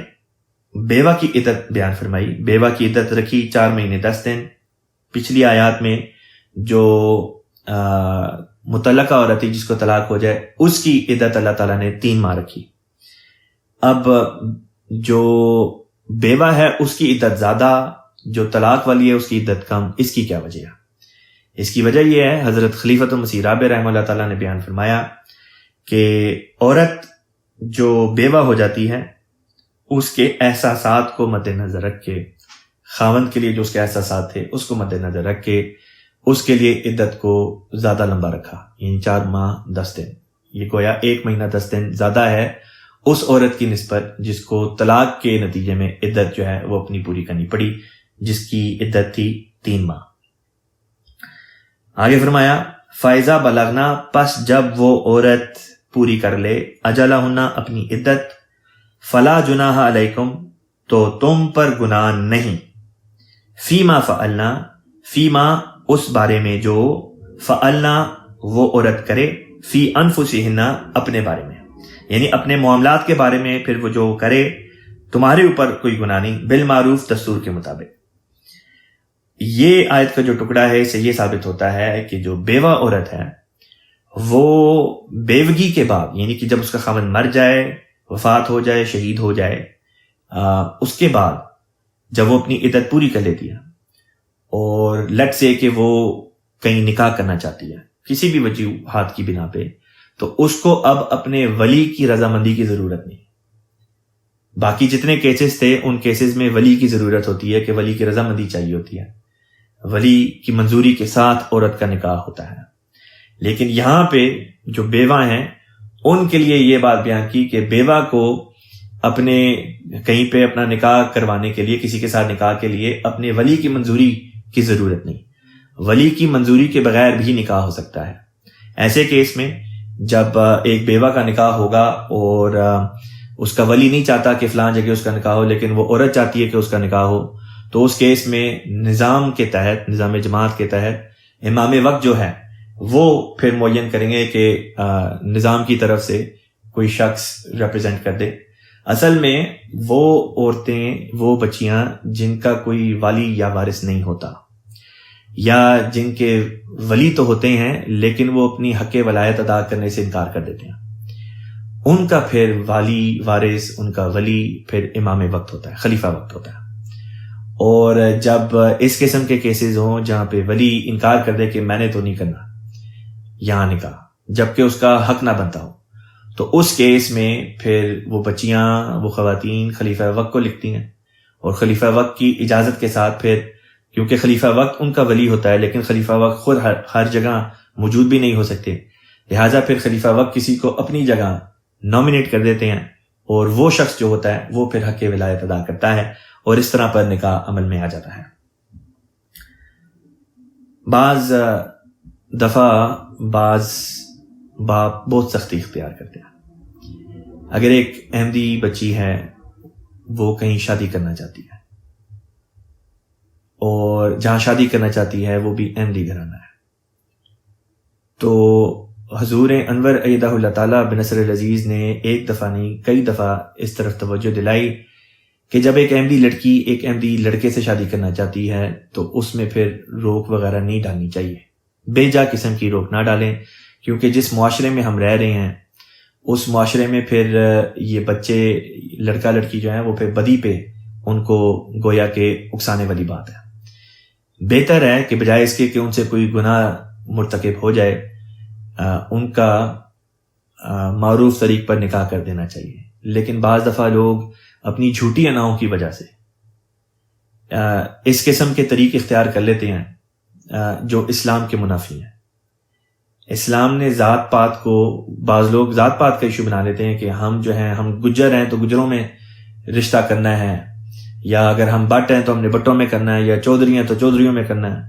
بیوہ کی عدت بیان فرمائی، بیوہ کی عدت رکھی 4 مہینے 10 دن۔ پچھلی آیات میں جو مطلقہ عورت تھی جس کو طلاق ہو جائے، اس کی عدت اللہ تعالیٰ نے 3 ماہ رکھی۔ اب جو بیوہ ہے اس کی عدت زیادہ، جو طلاق والی ہے اس کی عدت کم۔ اس کی کیا وجہ ہے؟ اس کی وجہ یہ ہے، حضرت خلیفۃ المسیح رابع رحمہ اللہ تعالیٰ نے بیان فرمایا کہ عورت جو بیوہ ہو جاتی ہے اس کے احساسات کو مد نظر رکھ کے، خاوند کے لیے جو اس کے احساسات تھے اس کو مد نظر رکھ کے اس کے لیے عدت کو زیادہ لمبا رکھا، یعنی 4 ماہ 10 دن۔ یہ گویا 1 مہینہ 10 دن زیادہ ہے اس عورت کی نسبت جس کو طلاق کے نتیجے میں عدت جو ہے وہ اپنی پوری کرنی پڑی، جس کی عدت تھی 3 ماہ۔ آگے فرمایا فائزہ بلغنا، پس جب وہ عورت پوری کر لے، اجلہن، اپنی عدت، فلا جناح علیکم، تو تم پر گناہ نہیں، فیما فعلنا، فیما، اس بارے میں جو، فعلنا، وہ عورت کرے، فی انفسہن، اپنے بارے میں، یعنی اپنے معاملات کے بارے میں پھر وہ جو کرے، تمہارے اوپر کوئی گناہ نہیں، بالمعروف، دستور کے مطابق۔ یہ آیت کا جو ٹکڑا ہے اسے یہ ثابت ہوتا ہے کہ جو بیوہ عورت ہے وہ بیوگی کے بعد، یعنی کہ جب اس کا خاوند مر جائے، وفات ہو جائے، شہید ہو جائے، اس کے بعد جب وہ اپنی عدت پوری کر لیتی ہے اور لٹ سے کہ وہ کہیں نکاح کرنا چاہتی ہے کسی بھی وجوہات کی بنا پہ، تو اس کو اب اپنے ولی کی رضامندی کی ضرورت نہیں۔ باقی جتنے کیسز تھے ان کیسز میں ولی کی ضرورت ہوتی ہے کہ ولی کی رضامندی چاہیے ہوتی ہے، ولی کی منظوری کے ساتھ عورت کا نکاح ہوتا ہے۔ لیکن یہاں پہ جو بیوہ ہیں ان کے لیے یہ بات بیان کی کہ بیوہ کو اپنے کہیں پہ اپنا نکاح کروانے کے لیے، کسی کے ساتھ نکاح کے لیے اپنے ولی کی منظوری کی ضرورت نہیں، ولی کی منظوری کے بغیر بھی نکاح ہو سکتا ہے۔ ایسے کیس میں جب ایک بیوہ کا نکاح ہوگا اور اس کا ولی نہیں چاہتا کہ فلاں جگہ اس کا نکاح ہو، لیکن وہ عورت چاہتی ہے کہ اس کا نکاح ہو، تو اس کیس میں نظام کے تحت، نظام جماعت کے تحت امام وقت جو ہے وہ پھر معین کریں گے کہ نظام کی طرف سے کوئی شخص ریپرزینٹ کر دے۔ اصل میں وہ عورتیں، وہ بچیاں جن کا کوئی والی یا وارث نہیں ہوتا، یا جن کے ولی تو ہوتے ہیں لیکن وہ اپنی حق ولایت ادا کرنے سے انکار کر دیتے ہیں، ان کا پھر والی وارث، ان کا ولی پھر امام وقت ہوتا ہے، خلیفہ وقت ہوتا ہے۔ اور جب اس قسم کے کیسز ہوں جہاں پہ ولی انکار کر دے کہ میں نے تو نہیں کرنا یہاں نکاح، جبکہ اس کا حق نہ بنتا ہو، تو اس کیس میں پھر وہ بچیاں، وہ خواتین خلیفہ وقت کو لکھتی ہیں، اور خلیفہ وقت کی اجازت کے ساتھ پھر، کیونکہ خلیفہ وقت ان کا ولی ہوتا ہے لیکن خلیفہ وقت خود ہر جگہ موجود بھی نہیں ہو سکتے، لہٰذا پھر خلیفہ وقت کسی کو اپنی جگہ نامینیٹ کر دیتے ہیں، اور وہ شخص جو ہوتا ہے وہ پھر حق ولایت ادا کرتا ہے، اور اس طرح پر نکاح عمل میں آ جاتا ہے۔ بعض دفعہ بعض باپ بہت سختی اختیار کرتے ہیں۔ اگر ایک احمدی بچی ہے، وہ کہیں شادی کرنا چاہتی ہے، اور جہاں شادی کرنا چاہتی ہے وہ بھی احمدی گھرانہ ہے، تو حضور انور ایدہ اللہ تعالیٰ بنصر العزیز نے ایک دفعہ نہیں کئی دفعہ اس طرف توجہ دلائی کہ جب ایک احمدی لڑکی ایک احمدی لڑکے سے شادی کرنا چاہتی ہے تو اس میں پھر روک وغیرہ نہیں ڈالنی چاہیے، بے جا قسم کی روک نہ ڈالیں، کیونکہ جس معاشرے میں ہم رہ رہے ہیں اس معاشرے میں پھر یہ بچے، لڑکا لڑکی جو ہیں وہ پھر بدی پہ ان کو گویا کہ اکسانے والی بات ہے۔ بہتر ہے کہ بجائے اس کے کہ ان سے کوئی گناہ مرتکب ہو جائے، ان کا معروف طریق پر نکاح کر دینا چاہیے۔ لیکن بعض دفعہ لوگ اپنی جھوٹی اناؤں کی وجہ سے اس قسم کے طریق اختیار کر لیتے ہیں جو اسلام کے منافی ہیں۔ اسلام نے ذات پات کو، بعض لوگ ذات پات کا ایشو بنا لیتے ہیں کہ ہم جو ہیں، ہم گجر ہیں تو گجروں میں رشتہ کرنا ہے، یا اگر ہم بٹ ہیں تو ہم نے بٹوں میں کرنا ہے، یا چودھری ہیں تو چودھریوں میں کرنا ہے،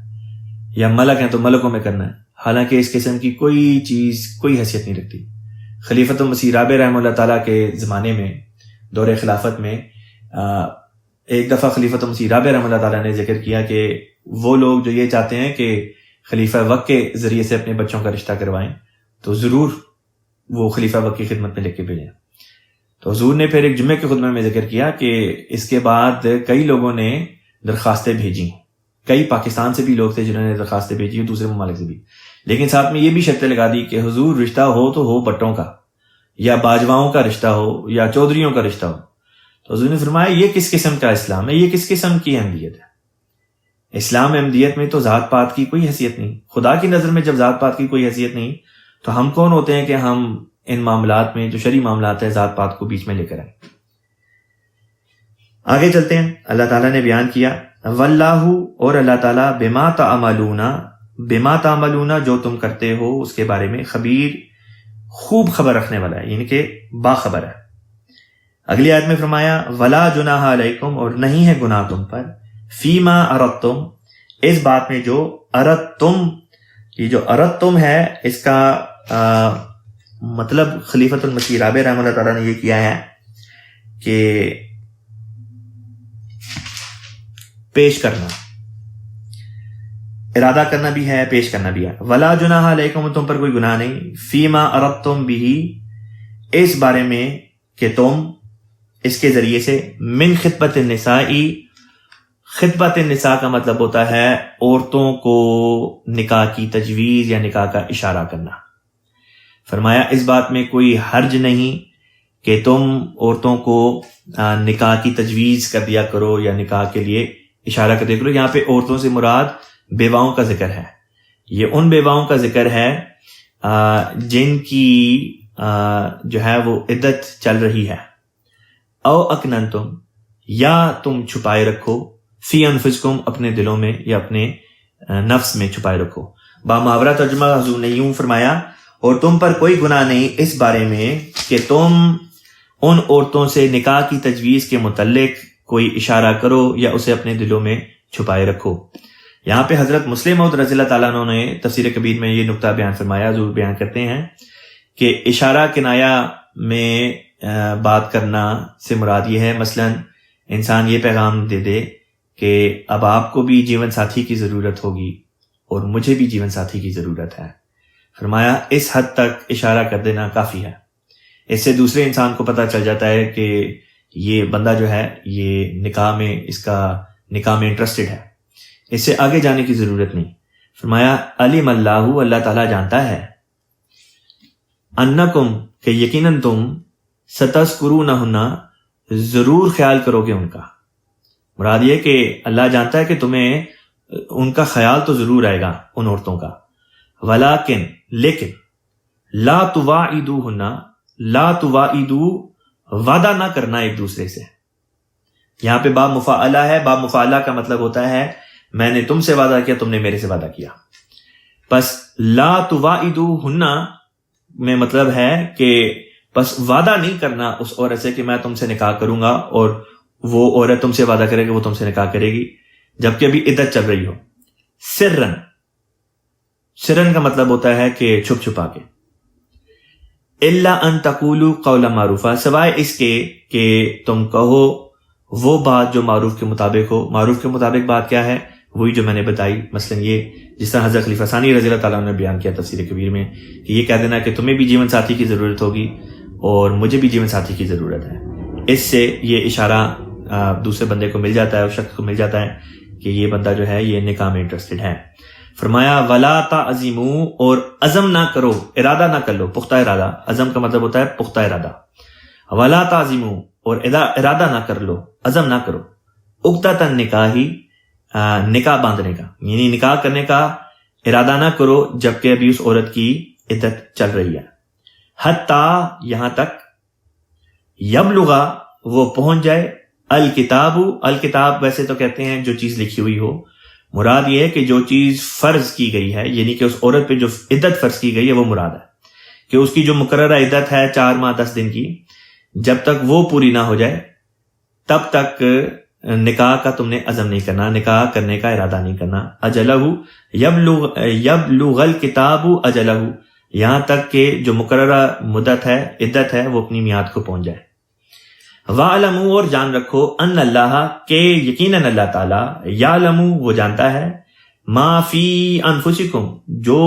یا ملک ہیں تو ملکوں میں کرنا ہے۔ حالانکہ اس قسم کی کوئی چیز کوئی حیثیت نہیں رکھتی۔ خلیفۃ المسیح رابع رحمہ اللہ تعالیٰ کے زمانے میں، دور خلافت میں، ایک دفعہ خلیفۃ المسیح رابع رحمہ اللہ تعالیٰ نے ذکر کیا کہ وہ لوگ جو یہ چاہتے ہیں کہ خلیفہ وقت کے ذریعے سے اپنے بچوں کا رشتہ کروائیں تو ضرور وہ خلیفہ وقت کی خدمت میں لے کے بھیجیں۔ تو حضور نے پھر ایک جمعے کے خطبے میں ذکر کیا کہ اس کے بعد کئی لوگوں نے درخواستیں بھیجیں، کئی پاکستان سے بھی لوگ تھے جنہوں نے درخواستیں بھیجی، دوسرے ممالک سے بھی، لیکن ساتھ میں یہ بھی شرطیں لگا دی کہ حضور رشتہ ہو تو ہو بٹوں کا، یا باجواؤں کا رشتہ ہو، یا چودھریوں کا رشتہ ہو۔ تو حضور نے فرمایا یہ کس قسم کا اسلام ہے، یہ کس قسم کی احمدیت ہے؟ اسلام احمدیت میں تو ذات پات کی کوئی حیثیت نہیں۔ خدا کی نظر میں جب ذات پات کی کوئی حیثیت نہیں تو ہم کون ہوتے ہیں کہ ہم ان معاملات میں جو شرعی معاملات ہیں ذات پات کو بیچ میں لے کر آئیں۔ آگے چلتے ہیں۔ اللہ تعالیٰ نے بیان کیا واللہ، اور اللہ تعالیٰ بما تعملون جو تم کرتے ہو اس کے بارے میں خبیر، خوب خبر رکھنے والا ہے، یعنی کہ باخبر ہے۔ اگلی آیت میں فرمایا ولا جناح علیکم، اور نہیں ہے گناہ تم پر، فیما اردتم، اس بات میں جو اردتم، یہ جو اردتم ہے اس کا مطلب خلیفۃ المسیح رابع رحمہ اللہ تعالیٰ نے یہ کیا ہے کہ پیش کرنا، ارادہ کرنا بھی ہے، پیش کرنا بھی ہے۔ ولا جناح علیکم، تم پر کوئی گناہ نہیں، فیما اردتم بہ، اس بارے میں کہ تم اس کے ذریعے سے، من خطبت النساء، خطبت النساء کا مطلب ہوتا ہے عورتوں کو نکاح کی تجویز یا نکاح کا اشارہ کرنا۔ فرمایا اس بات میں کوئی حرج نہیں کہ تم عورتوں کو نکاح کی تجویز کر دیا کرو یا نکاح کے لیے اشارہ کر دیا کرو۔ یہاں پہ عورتوں سے مراد بیواؤں کا ذکر ہے، یہ ان بیواؤں کا ذکر ہے جن کی جو ہے وہ عدت چل رہی ہے۔ او اکننتم، یا تم چھپائے رکھو، فی انفسکم، اپنے دلوں میں یا اپنے نفس میں چھپائے رکھو۔ بامحاورہ ترجمہ حضور نے یوں فرمایا اور تم پر کوئی گناہ نہیں اس بارے میں کہ تم ان عورتوں سے نکاح کی تجویز کے متعلق کوئی اشارہ کرو یا اسے اپنے دلوں میں چھپائے رکھو۔ یہاں پہ حضرت مسلم موعود رضی اللہ تعالیٰ عنہ نے تفسیر کبیر میں یہ نقطہ بیان فرمایا، حضور بیان کرتے ہیں کہ اشارہ کنایا میں بات کرنا سے مراد یہ ہے، مثلا انسان یہ پیغام دے دے کہ اب آپ کو بھی جیون ساتھی کی ضرورت ہوگی اور مجھے بھی جیون ساتھی کی ضرورت ہے۔ فرمایا اس حد تک اشارہ کر دینا کافی ہے، اس سے دوسرے انسان کو پتہ چل جاتا ہے کہ یہ بندہ جو ہے یہ نکاح میں، اس کا نکاح میں انٹرسٹڈ ہے، اس سے آگے جانے کی ضرورت نہیں۔ فرمایا علم اللہ، اللہ تعالیٰ جانتا ہے، انکم، کہ یقیناً تم، ستذکرونہن، ضرور خیال کرو گے ان کا۔ مراد یہ کہ اللہ جانتا ہے کہ تمہیں ان کا خیال تو ضرور آئے گا ان عورتوں کا۔ ولیکن، لیکن، لا تواعدوہن، لا تواعدو وعدہ نہ کرنا ایک دوسرے سے. یہاں پہ باب مفاعلہ ہے. باب مفاعلہ کا مطلب ہوتا ہے میں نے تم سے وعدہ کیا، تم نے میرے سے وعدہ کیا. پس لا تواعدو ہننا میں مطلب ہے کہ بس وعدہ نہیں کرنا اس عورت سے کہ میں تم سے نکاح کروں گا، اور وہ عورت تم سے وعدہ کرے گی وہ تم سے نکاح کرے گی جبکہ ابھی عدت چل رہی ہو. سرن کا مطلب ہوتا ہے کہ چھپ چھپا کے. الا ان تقولوا قولا معروفا، سوائے اس کے کہ تم کہو وہ بات جو معروف کے مطابق ہو. معروف کے مطابق بات کیا ہے؟ وہی جو میں نے بتائی، مثلا یہ جس طرح حضرت خلیفہ ثانی رضی اللہ تعالیٰ عنہ نے بیان کیا تفسیر کبیر میں کہ یہ کہہ دینا کہ تمہیں بھی جیون ساتھی کی ضرورت ہوگی اور مجھے بھی جیون ساتھی کی ضرورت ہے. اس سے یہ اشارہ دوسرے بندے کو مل جاتا ہے اور شخص کو مل جاتا ہے کہ یہ بندہ جو ہے یہ نکاح میں انٹرسٹڈ ہے. فرمایا ولا تعزموا، اور عزم نہ کرو، ارادہ نہ کر لو، پختہ ارادہ. عزم کا مطلب ہوتا ہے پختہ ارادہ. ولا تعزموا، اور ارادہ نہ کر لو، عزم نہ کرو. عقدۃ النکاح، نکاح باندھنے کا، یعنی نکاح کرنے کا ارادہ نہ کرو جبکہ ابھی اس عورت کی عدت چل رہی ہے. حتیٰ، یہاں تک، یبلغ، وہ پہنچ جائے، الکتاب. الکتاب ویسے تو کہتے ہیں جو چیز لکھی ہوئی ہو. مراد یہ ہے کہ جو چیز فرض کی گئی ہے، یعنی کہ اس عورت پہ جو عدت فرض کی گئی ہے وہ مراد ہے کہ اس کی جو مقررہ عدت ہے 4 ماہ 10 دن کی، جب تک وہ پوری نہ ہو جائے تب تک نکاح کا تم نے عزم نہیں کرنا، نکاح کرنے کا ارادہ نہیں کرنا. اجلہ یبلغ الکتاب اجلہ، یہاں تک کہ جو مقررہ مدت ہے، عدت ہے، وہ اپنی میعاد کو پہنچ جائے. وَاعْلَمُوا، اور جان رکھو، ان اللہ، کہ یقیناً اللہ تعالیٰ، یعلم، وہ جانتا ہے، ما فی انفسکم، جو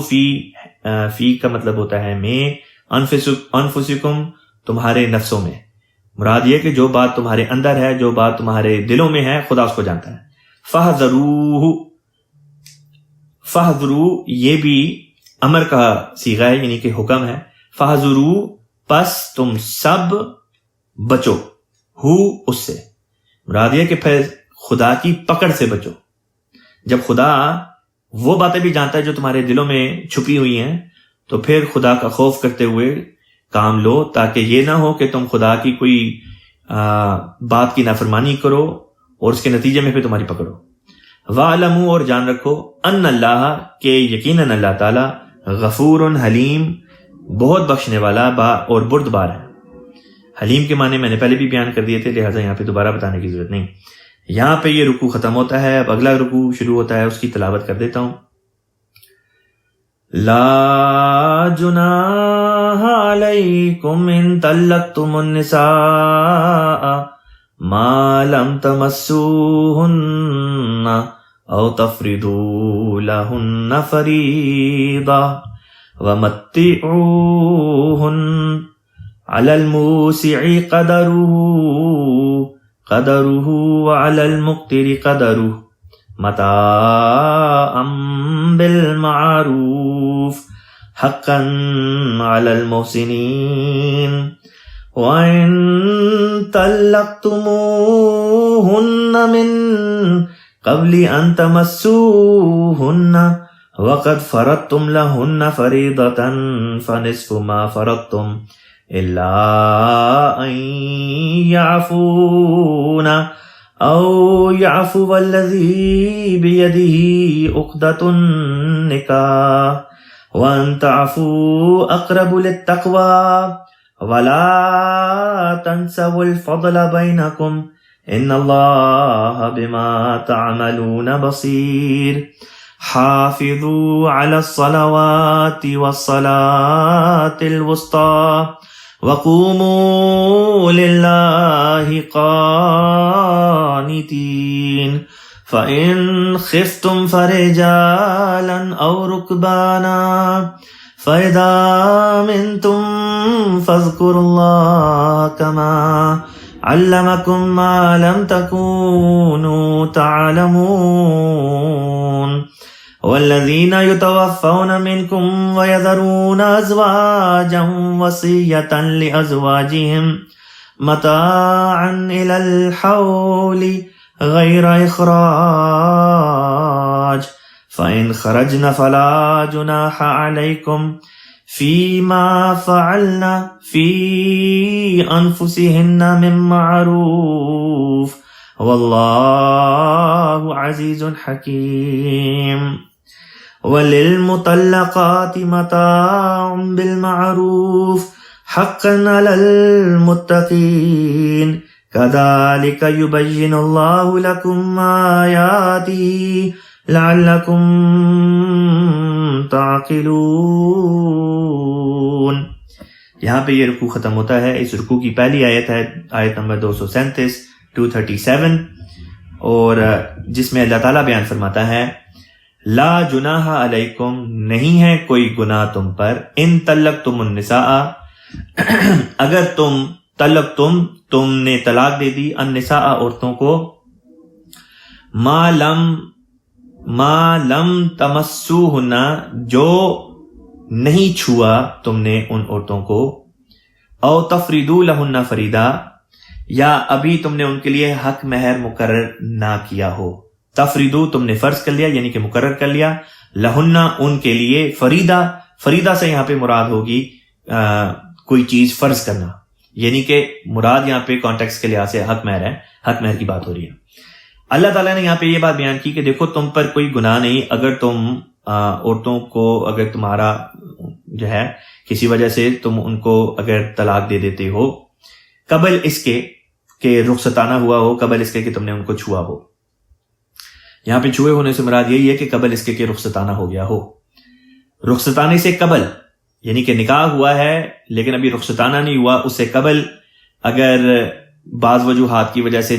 فی کا مطلب ہوتا ہے میں، انفسکم تمہارے نفسوں میں. مراد یہ کہ جو بات تمہارے اندر ہے، جو بات تمہارے دلوں میں ہے، خدا اس کو جانتا ہے. فَاحْذَرُوا، یہ بھی امر کا صیغہ ہے، یعنی کہ حکم ہے. فَاحْذَرُوا، پس تم سب بچو، اس سے. مراد یہ کہ پھر خدا کی پکڑ سے بچو. جب خدا وہ باتیں بھی جانتا ہے جو تمہارے دلوں میں چھپی ہوئی ہیں، تو پھر خدا کا خوف کرتے ہوئے کام لو، تاکہ یہ نہ ہو کہ تم خدا کی کوئی بات کی نافرمانی کرو اور اس کے نتیجے میں پھر تمہاری پکڑو. وَاعْلَمُوا، اور جان رکھو، ان اللہ، کہ یقیناً اللہ تعالیٰ، غفور حلیم، بہت بخشنے والا اور بردبار ہے. حلیم کے معنی میں نے پہلے بھی بیان کر دیے تھے، لہٰذا یہاں پہ دوبارہ بتانے کی ضرورت نہیں. یہاں پہ یہ رکوع ختم ہوتا ہے. اب اگلا رکوع شروع ہوتا ہے، اس کی تلاوت کر دیتا ہوں. لا جناح علیکم ان طلقتم النساء ما لم تمسوهن او تفرضوا لهن فریضہ ومتعوهن على الموسع قدره وعلى المقتر قدره متاعا بالمعروف حقا على المحسنين وإن طلقتموهن من قبل أن تمسوهن وقد فرضتم لهن فريضة فنصف ما فرضتم إلا أن يعفون أو يعفو الذي بيده عقدة النكاح وأن تعفوا أقرب للتقوى ولا تنسوا الفضل بينكم إن الله بما تعملون بصير حافظوا على الصلوات والصلاة الوسطى وقوموا لله قانتين فإن خفتم فرجالا أو ركبانا فإذا أمنتم فاذكروا الله كما علمكم ما لم تكونوا تعلمون والذين يتوفون منكم ويذرون أزواجا وصية لأزواجهم متاعا إلى الحول غير إخراج فإن خرجن فلا جناح عليكم فيما فعلنا في أنفسهن من معروف والله عزيز حكيم وللمطلقات متاع بالمعروف حقا على المتقين كذلك يبين الله لكم آياته لعلكم تعقلون. یہاں پہ یہ رکوع ختم ہوتا ہے. اس رکوع کی پہلی آیت ہے آیت نمبر 237 237 اور جس میں اللہ تعالیٰ بیان فرماتا ہے لا جناح علیکم، نہیں ہے کوئی گناہ تم پر، ان طلقتم النساء، اگر تم نے طلاق دے دی، النساء عورتوں کو، ما لم تمسوہن، جو نہیں چھوا تم نے ان عورتوں کو، او تفریدو لہن فریدا، یا ابھی تم نے ان کے لیے حق مہر مقرر نہ کیا ہو. تفریدو تم نے فرض کر لیا یعنی کہ مقرر کر لیا، لہن ان کے لیے، فریدہ سے یہاں پہ مراد ہوگی کوئی چیز فرض کرنا، یعنی کہ مراد یہاں پہ کانٹیکسٹ کے لحاظ سے حق مہر ہے، حق مہر کی بات ہو رہی ہے. اللہ تعالیٰ نے یہاں پہ یہ بات بیان کی کہ دیکھو تم پر کوئی گناہ نہیں اگر تم عورتوں کو، اگر تمہارا جو ہے کسی وجہ سے تم ان کو اگر طلاق دے دیتے ہو قبل اس کے کہ رخصتانہ ہوا ہو، قبل اس کے کہ تم نے ان کو چھوا ہو. یہاں پہ چھوئے ہونے سے مراد یہی ہے کہ قبل اس کے کہ رخصتانہ ہو گیا ہو. رخصتانے سے قبل یعنی کہ نکاح ہوا ہے لیکن ابھی رخصتانہ نہیں ہوا، اس سے قبل اگر بعض وجوہات کی وجہ سے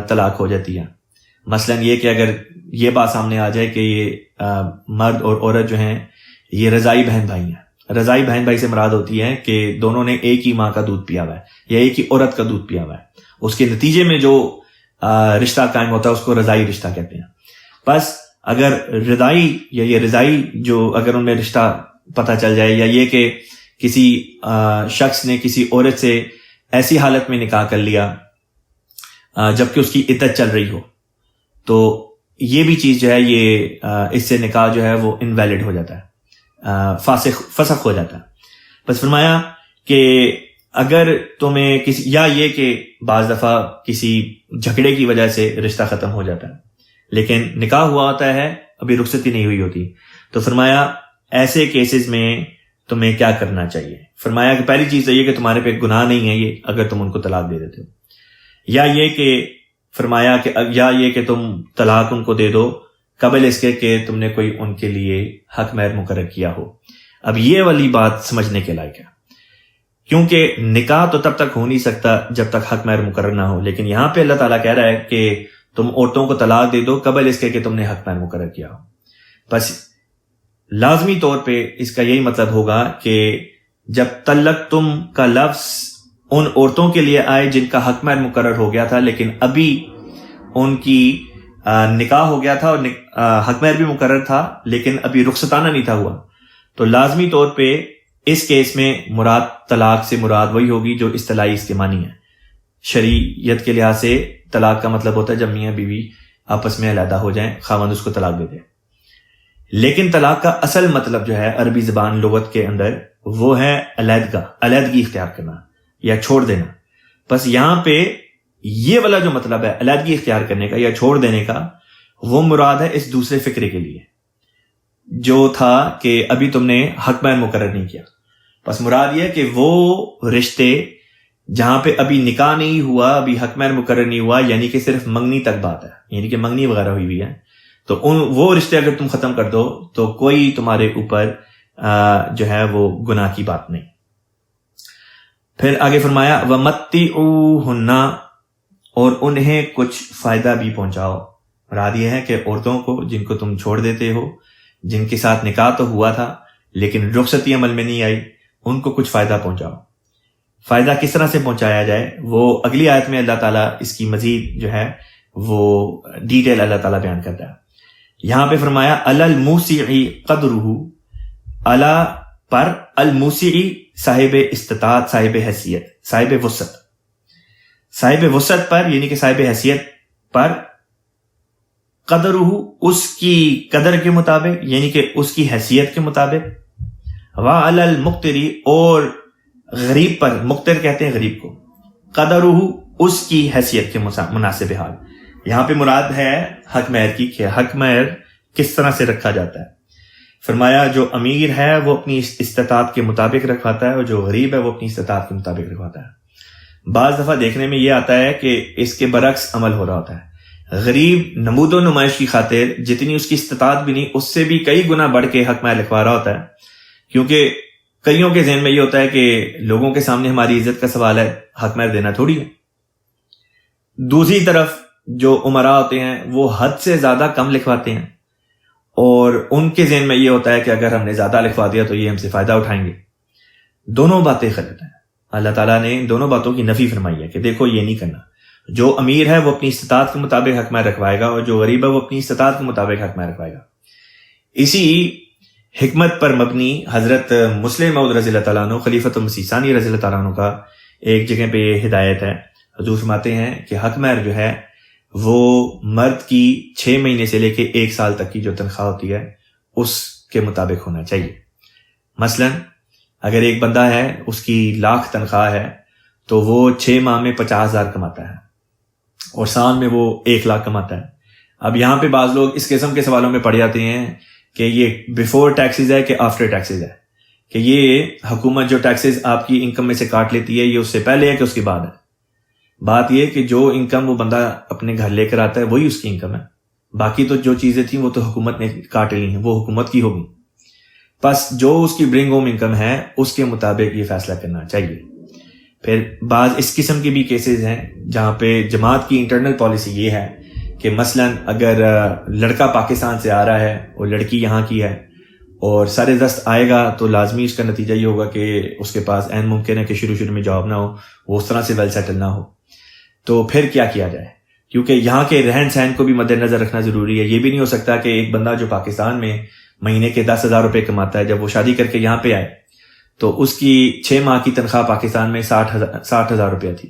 طلاق ہو جاتی ہے، مثلا یہ کہ اگر یہ بات سامنے آ جائے کہ یہ مرد اور عورت جو ہیں یہ رضائی بہن بھائی ہیں. رضائی بہن بھائی سے مراد ہوتی ہے کہ دونوں نے ایک ہی ماں کا دودھ پیا ہوا ہے یا ایک ہی عورت کا دودھ پیا ہوا ہے، اس کے نتیجے میں جو رشتہ قائم ہوتا ہے اس کو رضائی رشتہ کہتے ہیں. بس اگر رضائی یا یہ رضائی جو اگر ان میں رشتہ پتہ چل جائے، یا یہ کہ کسی شخص نے کسی عورت سے ایسی حالت میں نکاح کر لیا جبکہ اس کی عدت چل رہی ہو، تو یہ بھی چیز جو ہے یہ اس سے نکاح جو ہے وہ انویلڈ ہو جاتا ہے، فسخ ہو جاتا ہے. بس فرمایا کہ اگر تمہیں کسی، یا یہ کہ بعض دفعہ کسی جھگڑے کی وجہ سے رشتہ ختم ہو جاتا ہے لیکن نکاح ہوا ہوتا ہے، ابھی رخصتی نہیں ہوئی ہوتی، تو فرمایا ایسے کیسز میں تمہیں کیا کرنا چاہیے. فرمایا کہ پہلی چیز یہ کہ تمہارے پہ گناہ نہیں ہے یہ اگر تم ان کو طلاق دے دیتے ہو، یا یہ کہ فرمایا کہ یا یہ کہ تم طلاق ان کو دے دو قبل اس کے کہ تم نے کوئی ان کے لیے حق مہر مقرر کیا ہو. اب یہ والی بات سمجھنے کے لائق ہے کیونکہ نکاح تو تب تک ہو نہیں سکتا جب تک حق مہر مقرر نہ ہو، لیکن یہاں پہ اللہ تعالیٰ کہہ رہا ہے کہ تم عورتوں کو طلاق دے دو قبل اس کے کہ تم نے حق مہر مقرر کیا ہو. بس لازمی طور پہ اس کا یہی مطلب ہوگا کہ جب طلقتم کا لفظ ان عورتوں کے لیے آئے جن کا حق مہر مقرر ہو گیا تھا لیکن ابھی ان کی نکاح ہو گیا تھا اور حق مہر بھی مقرر تھا لیکن ابھی رخصتانہ نہیں تھا ہوا، تو لازمی طور پہ اس کیس میں مراد طلاق سے مراد وہی ہوگی جو اصطلاحی اس کے معنی ہے. شریعت کے لحاظ سے طلاق کا مطلب ہوتا ہے جب میاں بیوی آپس میں علیحدہ ہو جائیں، خاوند اس کو طلاق دے دے. لیکن طلاق کا اصل مطلب جو ہے عربی زبان لغت کے اندر وہ ہے علیحدگی اختیار کرنا یا چھوڑ دینا. بس یہاں پہ یہ والا جو مطلب ہے علیحدگی اختیار کرنے کا یا چھوڑ دینے کا، وہ مراد ہے اس دوسرے فکرے کے لیے جو تھا کہ ابھی تم نے حق مہر مقرر نہیں کیا. بس مراد یہ کہ وہ رشتے جہاں پہ ابھی نکاح نہیں ہوا، ابھی حق مہر مقرر نہیں ہوا، یعنی کہ صرف منگنی تک بات ہے، یعنی کہ منگنی وغیرہ ہوئی ہوئی ہے، تو وہ رشتے اگر تم ختم کر دو تو کوئی تمہارے اوپر جو ہے وہ گناہ کی بات نہیں. پھر آگے فرمایا وَمَتِّعُوهُنَّ، اور انہیں کچھ فائدہ بھی پہنچاؤ. مراد یہ ہے کہ عورتوں کو جن کو تم چھوڑ دیتے ہو، جن کے ساتھ نکاح تو ہوا تھا لیکن رخصتی عمل میں نہیں آئی، ان کو کچھ فائدہ پہنچاؤ. فائدہ کس طرح سے پہنچایا جائے وہ اگلی آیت میں اللہ تعالیٰ اس کی مزید جو ہے وہ ڈیٹیل اللہ تعالیٰ بیان کرتا ہے. یہاں پہ فرمایا علی الموسع قدرہ، علی پر، الموسع صاحب استطاعت، صاحب حیثیت، صاحب وسعت، صاحب وسعت پر یعنی کہ صاحب حیثیت پر، قدرہ اس کی قدر کے مطابق یعنی کہ اس کی حیثیت کے مطابق، وعلی المقتری اور غریب پر، مقتر کہتے ہیں غریب کو، قدرہ اس کی حیثیت کے مناسب حال. یہاں پہ مراد ہے حق مہر کی، کہ حق مہر کس طرح سے رکھا جاتا ہے. فرمایا جو امیر ہے وہ اپنی استطاعت کے مطابق رکھواتا ہے، اور جو غریب ہے وہ اپنی استطاعت کے مطابق رکھواتا ہے. بعض دفعہ دیکھنے میں یہ آتا ہے کہ اس کے برعکس عمل ہو رہا ہوتا ہے. غریب نمود و نمائش کی خاطر جتنی اس کی استطاعت بھی نہیں، اس سے بھی کئی گنا بڑھ کے حق مہر لکھوا رہا ہوتا ہے، کیونکہ کئیوں کے ذہن میں یہ ہوتا ہے کہ لوگوں کے سامنے ہماری عزت کا سوال ہے، حق مہر دینا تھوڑی ہے. دوسری طرف جو امراء ہوتے ہیں وہ حد سے زیادہ کم لکھواتے ہیں، اور ان کے ذہن میں یہ ہوتا ہے کہ اگر ہم نے زیادہ لکھوا دیا تو یہ ہم سے فائدہ اٹھائیں گے. دونوں باتیں غلط ہیں. اللہ تعالیٰ نے ان دونوں باتوں کی نفی فرمائی ہے کہ دیکھو یہ نہیں کرنا. جو امیر ہے وہ اپنی استطاعت کے مطابق حق مہر رکھوائے گا، اور جو غریب ہے وہ اپنی استطاعت کے مطابق حق مہر رکھوائے گا. اسی حکمت پر مبنی حضرت مسلم موعود رضی اللہ تعالیٰ عنہ، خلیفۃ المسیح ثانی رضی اللہ تعالیٰ عنہ کا ایک جگہ پہ یہ ہدایت ہے. حضور فرماتے ہیں کہ حق مہر جو ہے وہ مرد کی 6 مہینے سے لے کے 1 سال تک کی جو تنخواہ ہوتی ہے اس کے مطابق ہونا چاہیے. مثلا اگر ایک بندہ ہے اس کی 1,00,000 تنخواہ ہے تو وہ 6 ماہ میں 50,000 کماتا ہے اور سال میں وہ 1,00,000 کماتا ہے. اب یہاں پہ بعض لوگ اس قسم کے سوالوں میں پڑ جاتے ہیں کہ یہ بیفور ٹیکسز ہے کہ آفٹر ٹیکسز ہے، کہ یہ حکومت جو ٹیکسز آپ کی انکم میں سے کاٹ لیتی ہے یہ اس سے پہلے ہے کہ اس کے بعد ہے. بات یہ کہ جو انکم وہ بندہ اپنے گھر لے کر آتا ہے وہی اس کی انکم ہے، باقی تو جو چیزیں تھیں وہ تو حکومت نے کاٹ لی ہیں، وہ حکومت کی ہوگی. بس جو اس کی برنگ ہوم انکم ہے اس کے مطابق یہ فیصلہ کرنا چاہیے. پھر بعض اس قسم کے بھی کیسز ہیں جہاں پہ جماعت کی انٹرنل پالیسی یہ ہے کہ مثلا اگر لڑکا پاکستان سے آ رہا ہے اور لڑکی یہاں کی ہے اور سر دست آئے گا تو لازمی اس کا نتیجہ یہ ہوگا کہ اس کے پاس عین ممکن ہے کہ شروع میں جاب نہ ہو، وہ اس طرح سے ویل سیٹل نہ ہو. تو پھر کیا جائے؟ کیونکہ یہاں کے رہن سہن کو بھی مد نظر رکھنا ضروری ہے. یہ بھی نہیں ہو سکتا کہ ایک بندہ جو پاکستان میں مہینے کے 10,000 روپے کماتا ہے جب وہ شادی کر کے یہاں پہ آئے تو اس کی 6 ماہ کی تنخواہ پاکستان میں 60,000 روپیہ تھی،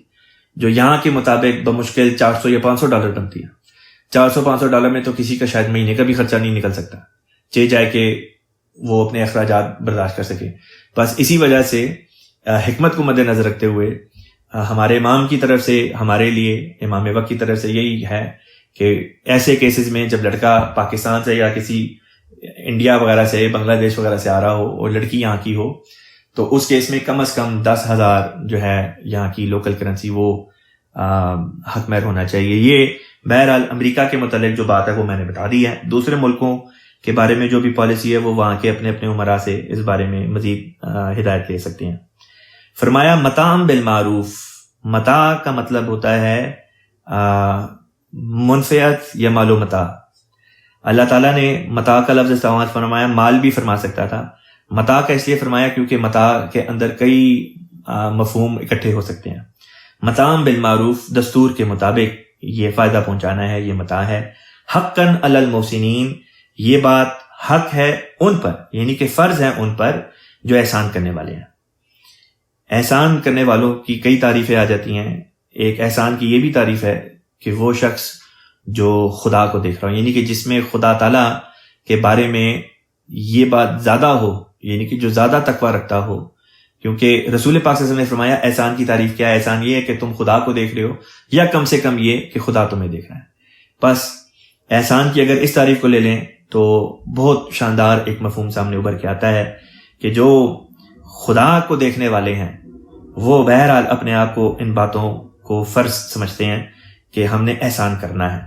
جو یہاں کے مطابق بمشکل $400 یا $500 بنتی ہے. $400-500 میں تو کسی کا شاید مہینے کا بھی خرچہ نہیں نکل سکتا، چاہے جائے کہ وہ اپنے اخراجات برداشت کر سکے. بس اسی وجہ سے حکمت کو مد نظر رکھتے ہوئے ہمارے امام کی طرف سے، ہمارے لیے امام وقت کی طرف سے یہی ہے کہ ایسے کیسز میں جب لڑکا پاکستان سے یا کسی انڈیا وغیرہ سے، بنگلہ دیش وغیرہ سے آ رہا ہو اور لڑکی یہاں کی ہو تو اس کیس میں کم از کم 10,000 جو ہے یہاں کی لوکل کرنسی وہ حق مہر ہونا چاہیے. یہ بہرحال امریکہ کے متعلق جو بات ہے وہ میں نے بتا دی ہے. دوسرے ملکوں کے بارے میں جو بھی پالیسی ہے وہ وہاں کے اپنے اپنے عمراء سے اس بارے میں مزید ہدایت لے سکتے ہیں. فرمایا متاع بالمعروف. متاع کا مطلب ہوتا ہے منفعت یا مال و متاع. اللہ تعالیٰ نے متاع کا لفظ استعمال فرمایا، مال بھی فرما سکتا تھا. متاع کا اس لیے فرمایا کیونکہ متاع کے اندر کئی مفہوم اکٹھے ہو سکتے ہیں. متاع بالمعروف، دستور کے مطابق یہ فائدہ پہنچانا ہے، یہ متاع ہے. حقاً علی المحسنین، یہ بات حق ہے ان پر، یعنی کہ فرض ہے ان پر جو احسان کرنے والے ہیں. احسان کرنے والوں کی کئی تعریفیں آ جاتی ہیں. ایک احسان کی یہ بھی تعریف ہے کہ وہ شخص جو خدا کو دیکھ رہا ہو، یعنی کہ جس میں خدا تعالیٰ کے بارے میں یہ بات زیادہ ہو، یعنی کہ جو زیادہ تقویٰ رکھتا ہو. کیونکہ رسول پاک صلی اللہ علیہ وسلم نے فرمایا احسان کی تعریف کیا ہے؟ احسان یہ ہے کہ تم خدا کو دیکھ رہے ہو، یا کم سے کم یہ کہ خدا تمہیں دیکھ رہا ہے. بس احسان کی اگر اس تعریف کو لے لیں تو بہت شاندار ایک مفہوم سامنے ابھر کے آتا ہے کہ جو خدا کو دیکھنے والے ہیں وہ بہرحال اپنے آپ کو ان باتوں کو فرض سمجھتے ہیں کہ ہم نے احسان کرنا ہے.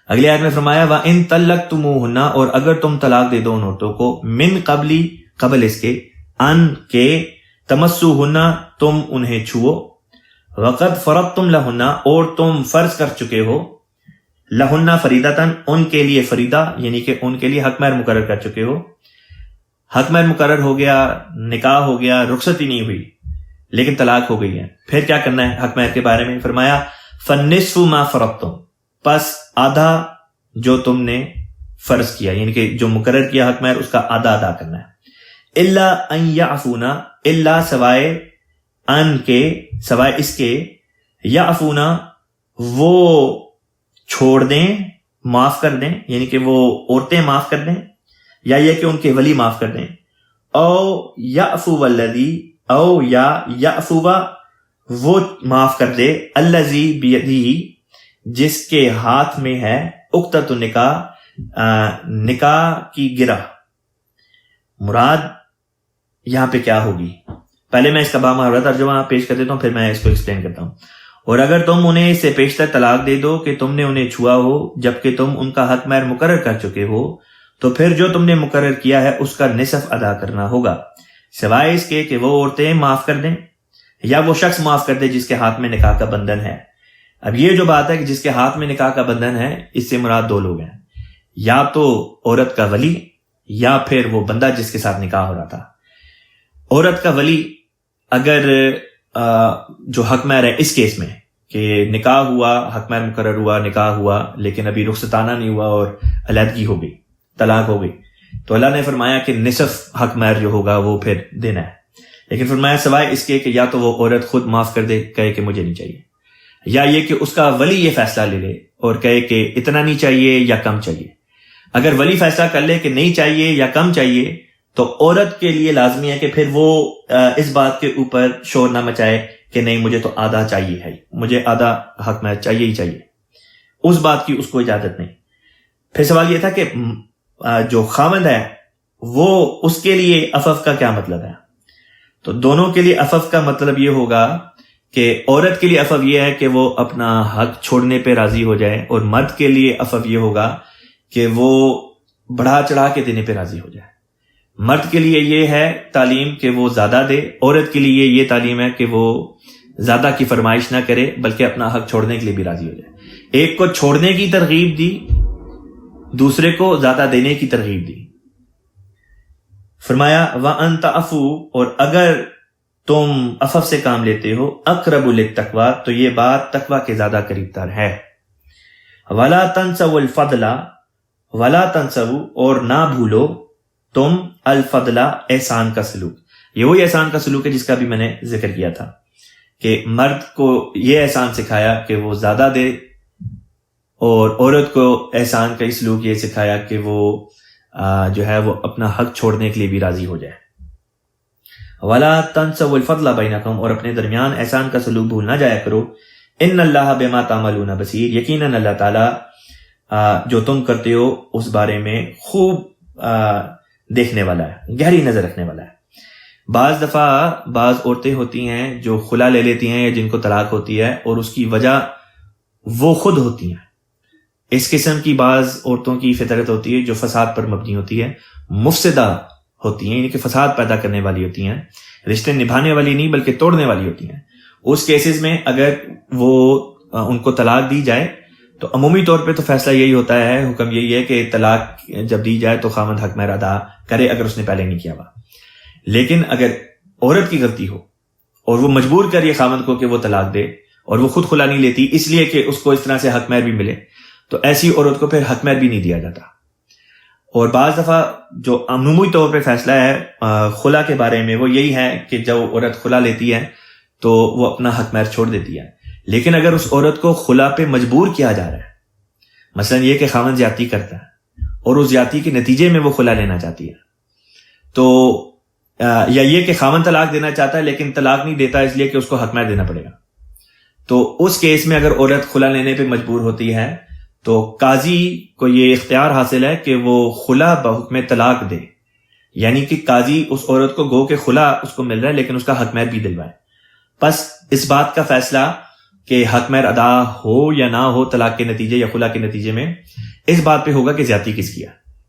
اگلی آیت میں فرمایا وَإِن طَلَّقْتُمُوهُنَّ، اور اگر تم طلاق دے دو ان عورتوں کو، من قبل، قبل اس کے، ان کے، تمسوهن، تم انہیں چھو، وقد فرضتم لهن، اور تم فرض کر چکے ہو، لہن فریدتاً، ان کے لیے فریدہ، یعنی کہ ان کے لیے حق مہر مقرر کر چکے ہو. حق مہر مقرر ہو گیا، نکاح ہو گیا، رخصت ہی نہیں ہوئی لیکن طلاق ہو گئی ہے. پھر کیا کرنا ہے حق مہر کے بارے میں؟ فرمایا فالنصف ما فرضتم، پس آدھا جو تم نے فرض کیا، یعنی کہ جو مقرر کیا حق مہر اس کا آدھا ادا کرنا ہے. الا ان یعفونا، الا سوائے ان کے، سوائے اس کے، یعفونا وہ چھوڑ دیں، معاف کر دیں، یعنی کہ وہ عورتیں معاف کر دیں، یا یہ کہ ان کے ولی معاف کر دیں. او یعفو الذی، او یا یعفو وہ معاف کر دے، الذی بیدہ جس کے ہاتھ میں ہے عقدۃ النکاح، نکاح کی گرہ۔ مراد یہاں پہ کیا ہوگی؟ پہلے میں اس کا بامحاورہ ترجمہ پیش کر دیتا ہوں، پھر میں اس کو ایکسپلین کرتا ہوں۔ اور اگر تم انہیں اس سے پیشتر طلاق دے دو کہ تم نے انہیں چھوا ہو جبکہ تم ان کا حق مہر مقرر کر چکے ہو، تو پھر جو تم نے مقرر کیا ہے اس کا نصف ادا کرنا ہوگا، سوائے اس کے کہ وہ عورتیں معاف کر دیں یا وہ شخص معاف کر دے جس کے ہاتھ میں نکاح کا بندھن ہے۔ اب یہ جو بات ہے کہ جس کے ہاتھ میں نکاح کا بندھن ہے، اس سے مراد دو لوگ ہیں، یا تو عورت کا ولی یا پھر وہ بندہ جس کے ساتھ نکاح ہو رہا تھا۔ عورت کا ولی اگر جو حق مہر ہے اس کیس میں کہ نکاح ہوا، حق مہر مقرر ہوا، نکاح ہوا، لیکن ابھی رخصتانہ نہیں ہوا اور علیحدگی ہو گئی، طلاق ہو گئی، تو اللہ نے فرمایا کہ نصف حق مہر جو ہوگا وہ پھر دینا ہے۔ لیکن فرمایا سوائے اس کے کہ یا تو وہ عورت خود معاف کر دے، کہے کہ مجھے نہیں چاہیے، یا یہ کہ اس کا ولی یہ فیصلہ لے لے اور کہے کہ اتنا نہیں چاہیے یا کم چاہیے۔ اگر ولی فیصلہ کر لے کہ نہیں چاہیے یا کم چاہیے، تو عورت کے لیے لازمی ہے کہ پھر وہ اس بات کے اوپر شور نہ مچائے کہ نہیں مجھے تو آدھا چاہیے ہے، مجھے آدھا حق مہر چاہیے ہی چاہیے، اس بات کی اس کو اجازت نہیں۔ پھر سوال یہ تھا کہ جو خاوند ہے وہ اس کے لیے عفو کا کیا مطلب ہے؟ تو دونوں کے لیے عفو کا مطلب یہ ہوگا کہ عورت کے لیے عفو یہ ہے کہ وہ اپنا حق چھوڑنے پہ راضی ہو جائے، اور مرد کے لیے عفو یہ ہوگا کہ وہ بڑھا چڑھا کے دینے پہ راضی ہو جائے۔ مرد کے لیے یہ ہے تعلیم کہ وہ زیادہ دے، عورت کے لیے یہ تعلیم ہے کہ وہ زیادہ کی فرمائش نہ کرے بلکہ اپنا حق چھوڑنے کے لیے بھی راضی ہو جائے۔ ایک کو چھوڑنے کی ترغیب دی، دوسرے کو زیادہ دینے کی ترغیب دی۔ فرمایا وَأَن تَعْفُوا، اور اگر تم عفو سے کام لیتے ہو، اقرب للتقویٰ، تو یہ بات تقویٰ کے زیادہ قریب تر ہے۔ وَلَا تَنْسَوْا الْفَضْلَ، وَلَا تَنْسَوْا، اور نہ بھولو تم الفضلہ احسان کا سلوک۔ یہ وہی احسان کا سلوک ہے جس کا بھی میں نے ذکر کیا تھا کہ مرد کو یہ احسان سکھایا کہ وہ زیادہ دے، اور عورت کو احسان کا سلوک یہ سکھایا کہ وہ جو ہے وہ اپنا حق چھوڑنے کے لیے بھی راضی ہو جائے۔ وَلَا تَنْسَوْا الْفَضْلَ بَيْنَكُمْ، اور اپنے درمیان احسان کا سلوک بھول نہ جایا کرو۔ إِنَّ اللَّهَ بِمَا تَعْمَلُونَ بَصِيرٌ، یقیناً اللہ تعالیٰ جو تم کرتے ہو اس بارے میں خوب دیکھنے والا ہے، گہری نظر رکھنے والا ہے۔ بعض دفعہ بعض عورتیں ہوتی ہیں جو خلا لے لیتی ہیں یا جن کو طلاق ہوتی ہے، اور اس کی وجہ وہ خود ہوتی ہیں۔ اس قسم کی بعض عورتوں کی فطرت ہوتی ہے جو فساد پر مبنی ہوتی ہے، مفسدہ ہوتی ہیں، یعنی کہ فساد پیدا کرنے والی ہوتی ہیں، رشتے نبھانے والی نہیں بلکہ توڑنے والی ہوتی ہیں۔ اس کیسز میں اگر وہ ان کو طلاق دی جائے تو عمومی طور پہ تو فیصلہ یہی ہوتا ہے، حکم یہی ہے کہ طلاق جب دی جائے تو خاوند حق مہر ادا کرے اگر اس نے پہلے نہیں کیا ہوا۔ لیکن اگر عورت کی غلطی ہو اور وہ مجبور کریے خاوند کو کہ وہ طلاق دے، اور وہ خود خلا نہیں لیتی اس لیے کہ اس کو اس طرح سے حق مہر بھی ملے، تو ایسی عورت کو پھر حق مہر بھی نہیں دیا جاتا۔ اور بعض دفعہ جو عمومی طور پہ فیصلہ ہے خلا کے بارے میں وہ یہی ہے کہ جب عورت خلا لیتی ہے تو وہ اپنا حق مہر چھوڑ دیتی ہے۔ لیکن اگر اس عورت کو خلا پہ مجبور کیا جا رہا ہے، مثلا یہ کہ خاوند زیادتی کرتا ہے اور اس زیادتی کے نتیجے میں وہ خلا لینا چاہتی ہے، تو یا یہ کہ خاوند طلاق دینا چاہتا ہے لیکن طلاق نہیں دیتا اس لیے کہ اس کو حق مہر دینا پڑے گا، تو اس کیس میں اگر عورت خلا لینے پہ مجبور ہوتی ہے تو قاضی کو یہ اختیار حاصل ہے کہ وہ خلا بحکم طلاق دے، یعنی کہ قاضی اس عورت کو گو کہ خلا اس کو مل رہا ہے لیکن اس کا حق مہر بھی دلوائے۔ پس اس بات کا فیصلہ کہ حق مہر ادا ہو یا نہ ہو طلاق کے نتیجے یا خلا کے نتیجے میں، اس بات پہ ہوگا کہ زیادتی کس کیا۔